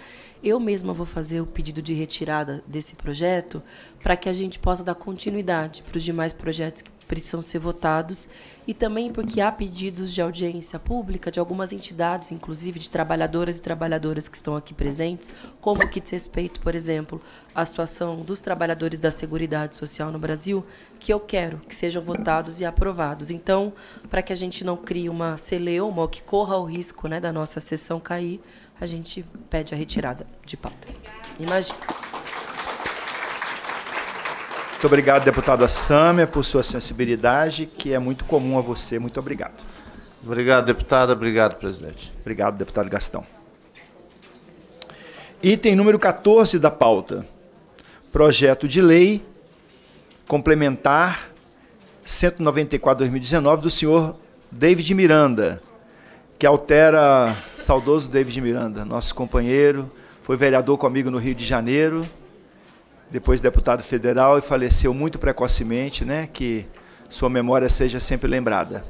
eu mesma vou fazer o pedido de retirada desse projeto para que a gente possa dar continuidade para os demais projetos que precisam ser votados e também porque há pedidos de audiência pública de algumas entidades, inclusive de trabalhadoras e trabalhadoras que estão aqui presentes, como o que diz respeito, por exemplo, à situação dos trabalhadores da Seguridade Social no Brasil, que eu quero que sejam votados e aprovados. Então, para que a gente não crie uma celeuma ou que corra o risco, né, da nossa sessão cair, a gente pede a retirada de pauta. Imagina. Muito obrigado, deputada Sâmia, por sua sensibilidade, que é muito comum a você. Muito obrigado. Obrigado, deputada. Obrigado, presidente. Obrigado, deputado Gastão. Item número 14 da pauta. Projeto de lei complementar 194/2019 do senhor David Miranda, que altera, saudoso David Miranda, nosso companheiro, foi vereador comigo no Rio de Janeiro, depois deputado federal e faleceu muito precocemente, né? Que sua memória seja sempre lembrada.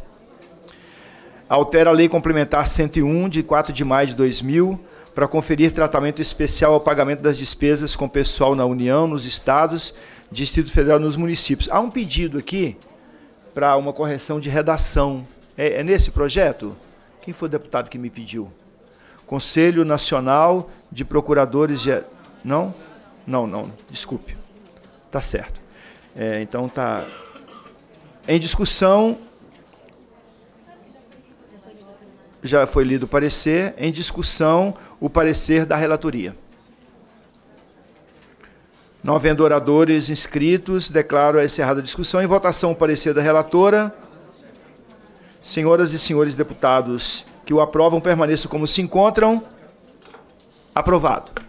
Altera a Lei Complementar 101, de 4 de maio de 2000, para conferir tratamento especial ao pagamento das despesas com pessoal na União, nos estados, Distrito Federal e nos municípios. Há um pedido aqui para uma correção de redação. É nesse projeto? Quem foi o deputado que me pediu? Conselho Nacional de Procuradores de... Não? Não, desculpe. Está certo. Então está em discussão. Já foi lido o parecer. Em discussão, o parecer da relatoria. Não havendo oradores inscritos, declaro encerrada a discussão. Em votação, o parecer da relatora. Senhoras e senhores deputados que o aprovam, permaneçam como se encontram. Aprovado.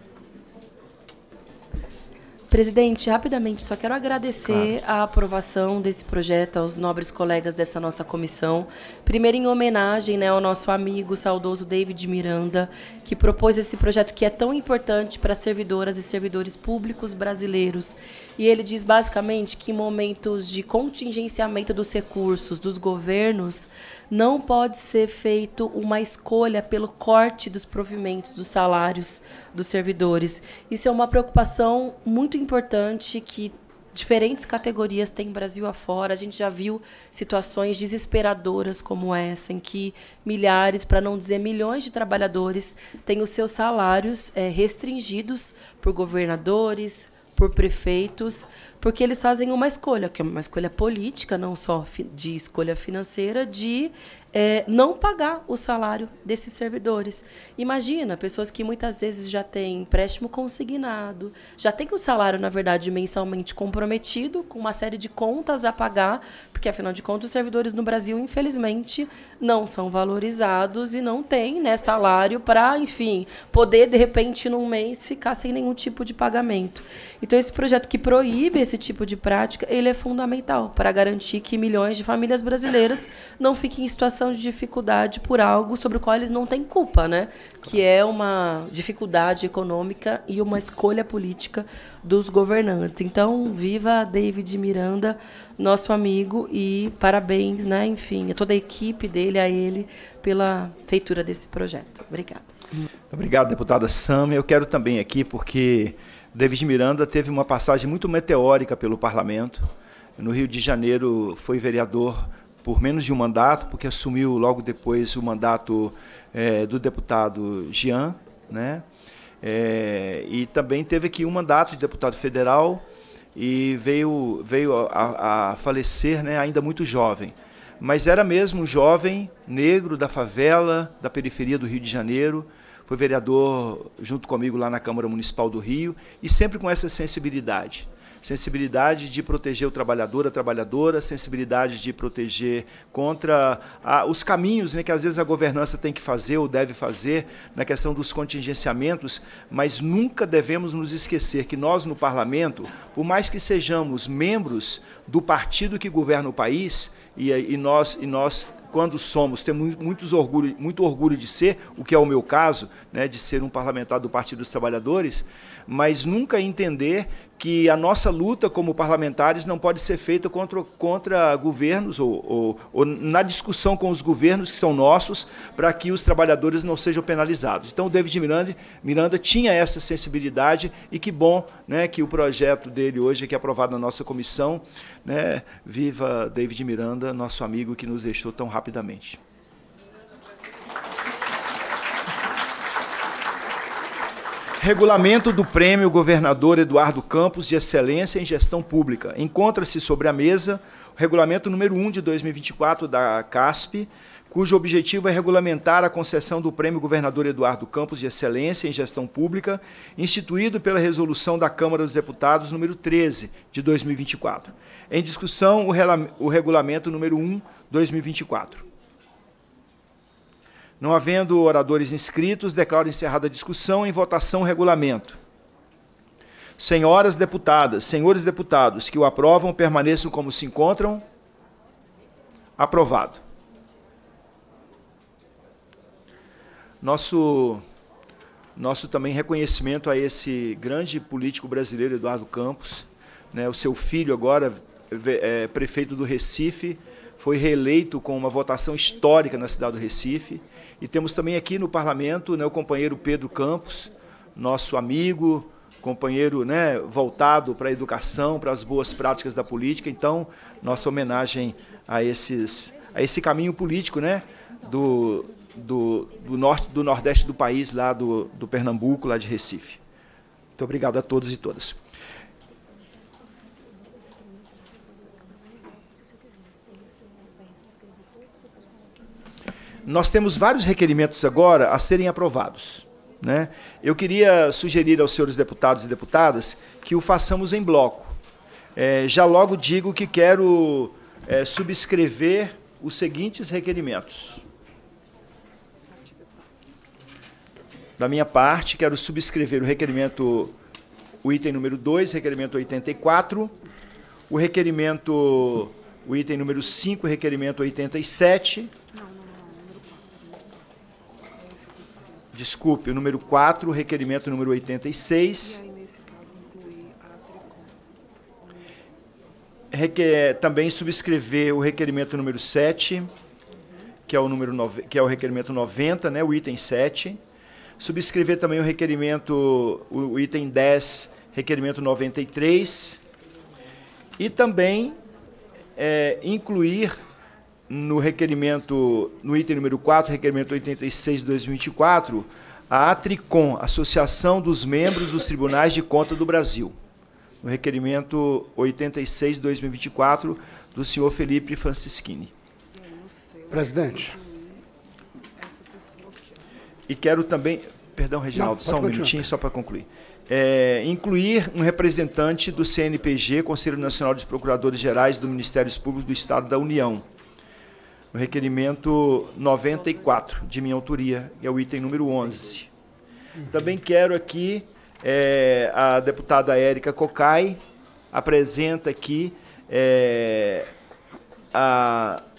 Presidente, rapidamente, só quero agradecer a aprovação desse projeto aos nobres colegas dessa nossa comissão. Primeiro, em homenagem, né, ao nosso amigo saudoso David Miranda, que propôs esse projeto que é tão importante para servidoras e servidores públicos brasileiros. E ele diz, basicamente, que em momentos de contingenciamento dos recursos dos governos, não pode ser feito uma escolha pelo corte dos provimentos, dos salários dos servidores. Isso é uma preocupação muito importante que diferentes categorias têm Brasil afora. A gente já viu situações desesperadoras como essa, em que milhares, para não dizer milhões de trabalhadores têm os seus salários restringidos por governadores, por prefeitos, porque eles fazem uma escolha, que é uma escolha política, não só de escolha financeira, de não pagar o salário desses servidores. Imagina, pessoas que muitas vezes já têm empréstimo consignado, já têm o salário, na verdade, mensalmente comprometido, com uma série de contas a pagar, porque, afinal de contas, os servidores no Brasil, infelizmente, não são valorizados e não têm, né, salário para, enfim, poder, de repente, num mês, ficar sem nenhum tipo de pagamento. Então, esse projeto que proíbe esse tipo de prática, ele é fundamental para garantir que milhões de famílias brasileiras não fiquem em situação de dificuldade por algo sobre o qual eles não têm culpa, né? Que é uma dificuldade econômica e uma escolha política dos governantes. Então, viva David Miranda, nosso amigo, e parabéns, né? Enfim, a toda a equipe dele, a ele, pela feitura desse projeto. Obrigada. Obrigado, deputada Sam. Eu quero também aqui, porque David Miranda teve uma passagem muito meteórica pelo parlamento. No Rio de Janeiro foi vereador por menos de um mandato, porque assumiu logo depois o mandato do deputado Jean, né? E também teve aqui um mandato de deputado federal e veio a falecer, né, ainda muito jovem. Mas era mesmo um jovem negro da favela, da periferia do Rio de Janeiro, foi vereador junto comigo lá na Câmara Municipal do Rio, e sempre com essa sensibilidade de proteger o trabalhador, a trabalhadora, sensibilidade de proteger contra os caminhos, né, que às vezes a governança tem que fazer ou deve fazer na questão dos contingenciamentos, mas nunca devemos nos esquecer que nós no parlamento, por mais que sejamos membros do partido que governa o país, e nós quando somos, temos muito orgulho de ser, o que é o meu caso, né, de ser um parlamentar do Partido dos Trabalhadores, mas nunca entender que a nossa luta como parlamentares não pode ser feita contra governos ou na discussão com os governos que são nossos, para que os trabalhadores não sejam penalizados. Então, o David Miranda tinha essa sensibilidade, e que bom, né, que o projeto dele hoje, aqui aprovado na nossa comissão, né, viva David Miranda, nosso amigo que nos deixou tão rapidamente. Regulamento do Prêmio Governador Eduardo Campos de Excelência em Gestão Pública. Encontra-se sobre a mesa o regulamento número 1 de 2024 da CASP, cujo objetivo é regulamentar a concessão do Prêmio Governador Eduardo Campos de Excelência em Gestão Pública, instituído pela resolução da Câmara dos Deputados número 13 de 2024. Em discussão, o regulamento número 1, 2024. Não havendo oradores inscritos, declaro encerrada a discussão. Em votação, o regulamento. Senhoras deputadas, senhores deputados que o aprovam, permaneçam como se encontram. Aprovado. Nosso também reconhecimento a esse grande político brasileiro, Eduardo Campos, né, o seu filho agora, prefeito do Recife, foi reeleito com uma votação histórica na cidade do Recife. E temos também aqui no parlamento, né, o companheiro Pedro Campos, nosso amigo, companheiro, né, voltado para a educação, para as boas práticas da política. Então, nossa homenagem a esse caminho político, né, do nordeste do país, lá do Pernambuco, lá de Recife. Muito obrigado a todos e todas. Nós temos vários requerimentos agora a serem aprovados, né? Eu queria sugerir aos senhores deputados e deputadas que o façamos em bloco. Já logo digo que quero subscrever os seguintes requerimentos. Da minha parte, quero subscrever o item número 2, requerimento 84, o item número 5, requerimento 87, desculpe, o número 4, requerimento número 86. E aí, nesse caso, incluir a Também subscrever o requerimento número 7 que é o requerimento 90, né, o item 7. Subscrever também o requerimento, o item 10, requerimento 93. E também incluir no requerimento, no item número 4, requerimento 86 de 2024, a ATRICOM, Associação dos Membros dos Tribunais de Contas do Brasil. No requerimento 86 de 2024, do senhor Felipe Francischini. Presidente. E quero também, perdão, Reginaldo, só um minutinho, só para concluir. Incluir um representante do CNPG, Conselho Nacional dos Procuradores Gerais do Ministérios Públicos do Estado da União. No requerimento 94, de minha autoria, que é o item número 11. Também quero aqui, a deputada Érica Cocai apresenta aqui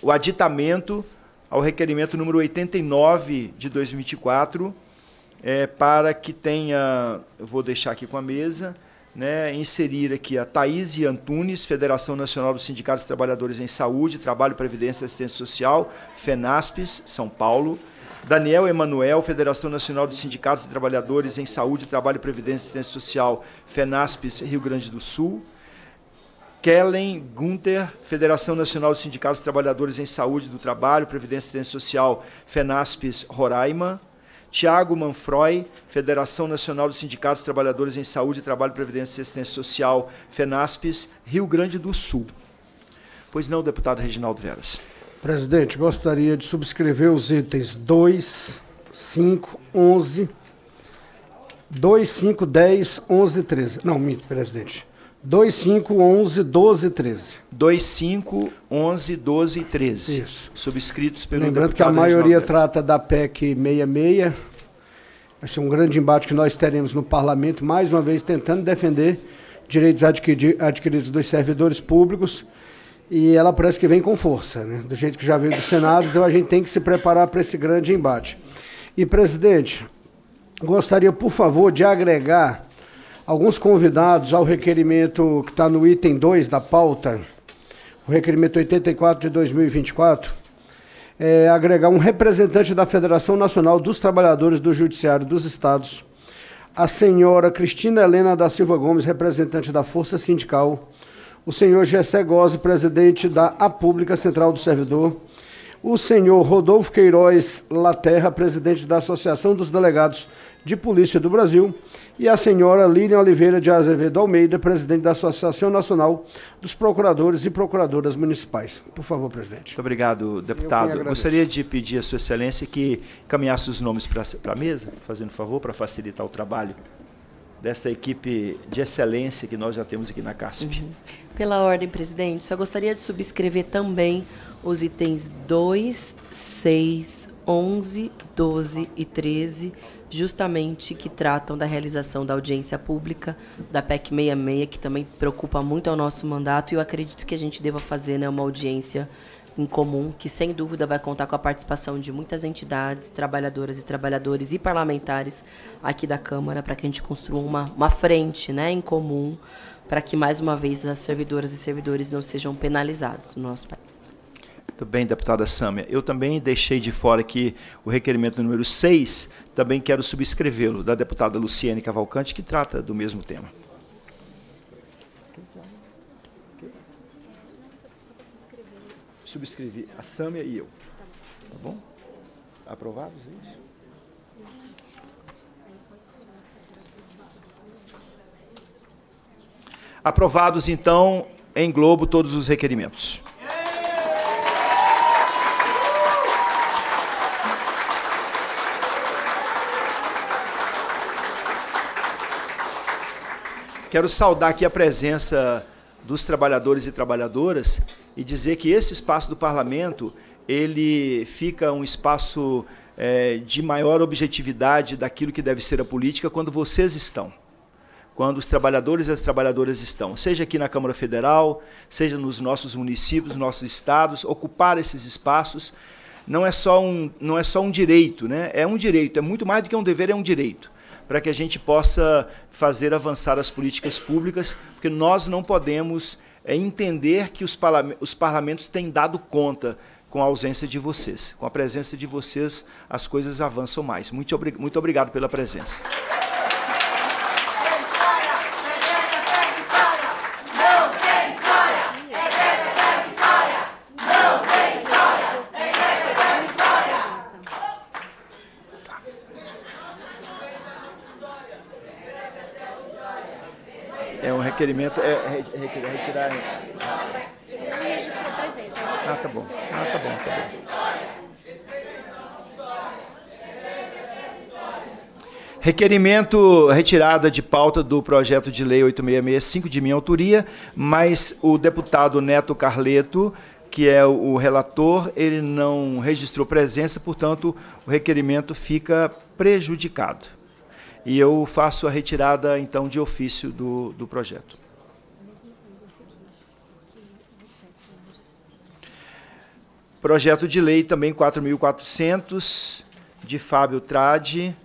o aditamento ao requerimento número 89 de 2024, para que tenha, eu vou deixar aqui com a mesa, né, inserir aqui a Thaís Antunes, Federação Nacional dos Sindicatos de Trabalhadores em Saúde, Trabalho, Previdência e Assistência Social, FENASPES, São Paulo. Daniel Emanuel, Federação Nacional dos Sindicatos de Trabalhadores em Saúde, Trabalho, Previdência e Assistência Social, FENASPES, Rio Grande do Sul. Kellen Gunther, Federação Nacional dos Sindicatos de Trabalhadores em Saúde do Trabalho, Previdência e Assistência Social, FENASPES, Roraima. Tiago Manfroy, Federação Nacional dos Sindicatos de Trabalhadores em Saúde, Trabalho, Previdência e Assistência Social, FENASPES, Rio Grande do Sul. Pois não, deputado Reginaldo Veras. Presidente, gostaria de subscrever os itens 2, 5, 11, 2, 5, 10, 11, 13. Não, minto, presidente. 2, 5, 11, 12 e 13. 2, 5, 11, 12 e 13. Isso. Subscritos pelo Lembrando que a maioria trata da PEC 66. Vai ser um grande embate que nós teremos no parlamento, mais uma vez tentando defender direitos adquiridos dos servidores públicos. E ela parece que vem com força, né? Do jeito que já veio do Senado, então a gente tem que se preparar para esse grande embate. E, presidente, gostaria, por favor, de agregar alguns convidados ao requerimento que está no item 2 da pauta, o requerimento 84 de 2024, agregar um representante da Federação Nacional dos Trabalhadores do Judiciário dos Estados, a senhora Cristina Helena da Silva Gomes, representante da Força Sindical, o senhor Gessé Gozzi, presidente da Apública Central do Servidor, o senhor Rodolfo Queiroz Laterra, presidente da Associação dos Delegados de Polícia do Brasil, e a senhora Lília Oliveira de Azevedo Almeida, presidente da Associação Nacional dos Procuradores e Procuradoras Municipais. Por favor, presidente. Muito obrigado, deputado. Gostaria de pedir a sua excelência que encaminhasse os nomes para a mesa, fazendo favor, para facilitar o trabalho dessa equipe de excelência que nós já temos aqui na CASP. Pela ordem, presidente, só gostaria de subscrever também os itens 2, 6, 11, 12 e 13, justamente que tratam da realização da audiência pública, da PEC 66, que também preocupa muito ao nosso mandato, e eu acredito que a gente deva fazer, né, uma audiência em comum, que sem dúvida vai contar com a participação de muitas entidades, trabalhadoras e trabalhadores e parlamentares aqui da Câmara, para que a gente construa uma frente, né, em comum, para que, mais uma vez, as servidoras e servidores não sejam penalizados no nosso país. Muito bem, deputada Sâmia. Eu também deixei de fora aqui o requerimento número 6, também quero subscrevê-lo, da deputada Luciene Cavalcante, que trata do mesmo tema. Subscrevi a Sâmia e eu. Tá bom? Aprovados, é isso? Aprovados, então, em globo, todos os requerimentos. Quero saudar aqui a presença dos trabalhadores e trabalhadoras e dizer que esse espaço do parlamento, ele fica um espaço de maior objetividade daquilo que deve ser a política quando vocês estão. Quando os trabalhadores e as trabalhadoras estão, seja aqui na Câmara Federal, seja nos nossos municípios, nos nossos estados, ocupar esses espaços não é só um direito, né? É um direito, é muito mais do que um dever, é um direito, para que a gente possa fazer avançar as políticas públicas, porque nós não podemos entender que os parlamentos têm dado conta com a ausência de vocês. Com a presença de vocês, as coisas avançam mais. Muito obrigado pela presença. É um requerimento, retirar... Ele não registrou presença. Ah, tá bom. Ah, tá bom, tá bom. Requerimento retirada de pauta do projeto de lei 8665, de minha autoria, mas o deputado Neto Carleto, que é o relator, ele não registrou presença, portanto, o requerimento fica prejudicado. E eu faço a retirada, então, de ofício do projeto. Projeto de lei também 4.400, de Fábio Tradi.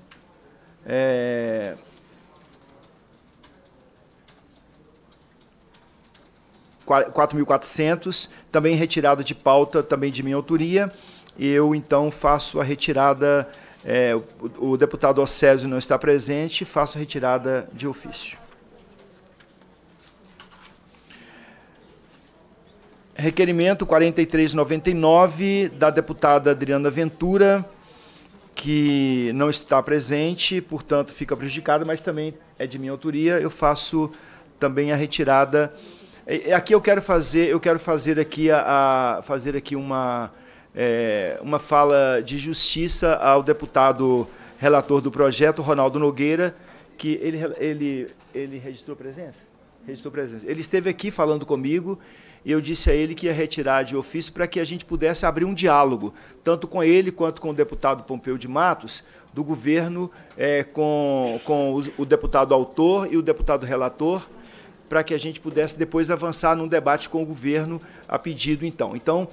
4.400, também retirada de pauta, também de minha autoria. Eu, então, faço a retirada... o deputado Océsio não está presente, faço a retirada de ofício. Requerimento 4399, da deputada Adriana Ventura, que não está presente, portanto fica prejudicada, mas também é de minha autoria, eu faço também a retirada. Aqui eu quero fazer aqui uma fala de justiça ao deputado relator do projeto, Ronaldo Nogueira, que ele registrou presença? Registrou presença. Ele esteve aqui falando comigo, e eu disse a ele que ia retirar de ofício para que a gente pudesse abrir um diálogo, tanto com ele quanto com o deputado Pompeu de Matos, do governo, com o deputado autor e o deputado relator, para que a gente pudesse depois avançar num debate com o governo a pedido, então. Então,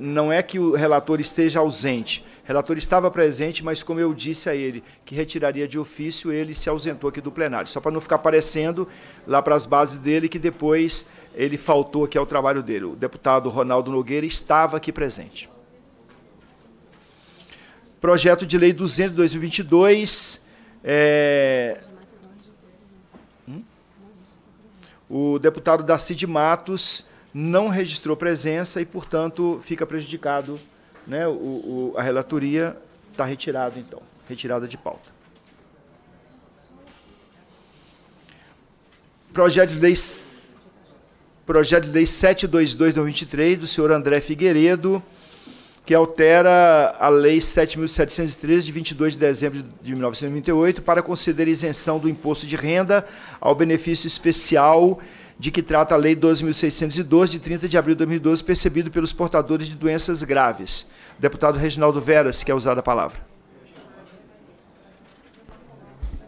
não é que o relator esteja ausente, o relator estava presente, mas como eu disse a ele que retiraria de ofício, ele se ausentou aqui do plenário, só para não ficar parecendo lá para as bases dele que depois ele faltou aqui ao trabalho dele. O deputado Ronaldo Nogueira estava aqui presente. Projeto de lei 200 de 2022, o deputado Darcy de Matos não registrou presença e, portanto, fica prejudicado, né? A relatoria está retirada, então, retirada de pauta. Projeto de lei 722 de 2023, do senhor André Figueiredo, que altera a Lei 7.713, de 22 de dezembro de 1998, para conceder isenção do imposto de renda ao benefício especial de que trata a Lei 12.612, de 30 de abril de 2012, percebido pelos portadores de doenças graves. Deputado Reginaldo Veras, quer usar a palavra.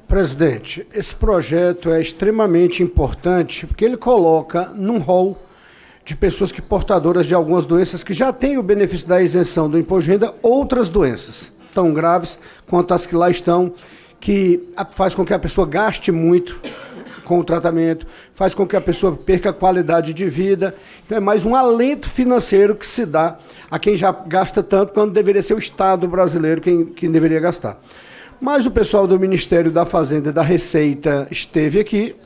Presidente, esse projeto é extremamente importante porque ele coloca num rol de pessoas que portadoras de algumas doenças que já têm o benefício da isenção do imposto de renda, outras doenças tão graves quanto as que lá estão, que faz com que a pessoa gaste muito com o tratamento, faz com que a pessoa perca a qualidade de vida. Então é mais um alento financeiro que se dá a quem já gasta tanto, quando deveria ser o Estado brasileiro quem deveria gastar. Mas o pessoal do Ministério da Fazenda e da Receita esteve aqui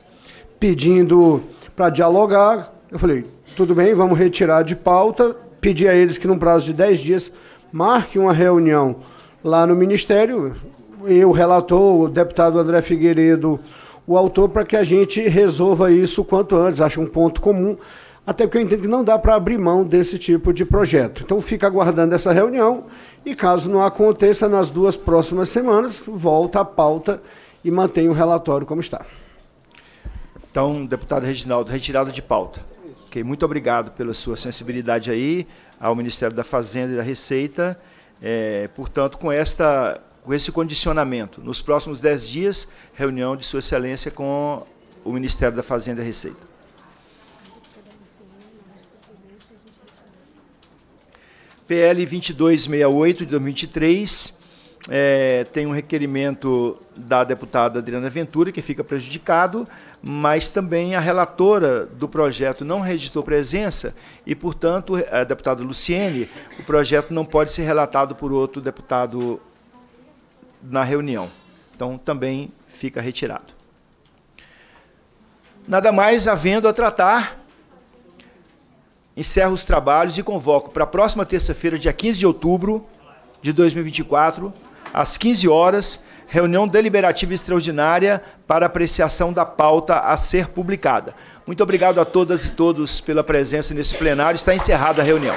pedindo para dialogar. Eu falei, tudo bem, vamos retirar de pauta. Pedi a eles que, num prazo de 10 dias, marque uma reunião lá no Ministério. Eu, o relator, o deputado André Figueiredo, o autor, para que a gente resolva isso o quanto antes. Acho um ponto comum, até porque eu entendo que não dá para abrir mão desse tipo de projeto. Então, fica aguardando essa reunião e, caso não aconteça, nas 2 próximas semanas, volta à pauta e mantém o relatório como está. Então, deputado Reginaldo, retirada de pauta. Okay, muito obrigado pela sua sensibilidade aí ao Ministério da Fazenda e da Receita. Portanto, com esse condicionamento, nos próximos 10 dias, reunião de Sua Excelência com o Ministério da Fazenda e Receita. PL 2268, de 2023, tem um requerimento da deputada Adriana Ventura, que fica prejudicado, mas também a relatora do projeto não registrou presença e, portanto, a deputada Luciene, o projeto não pode ser relatado por outro deputado na reunião. Então, também fica retirado. Nada mais havendo a tratar, encerro os trabalhos e convoco para a próxima terça-feira, dia 15 de outubro de 2024, às 15 horas, reunião deliberativa extraordinária para apreciação da pauta a ser publicada. Muito obrigado a todas e todos pela presença nesse plenário. Está encerrada a reunião.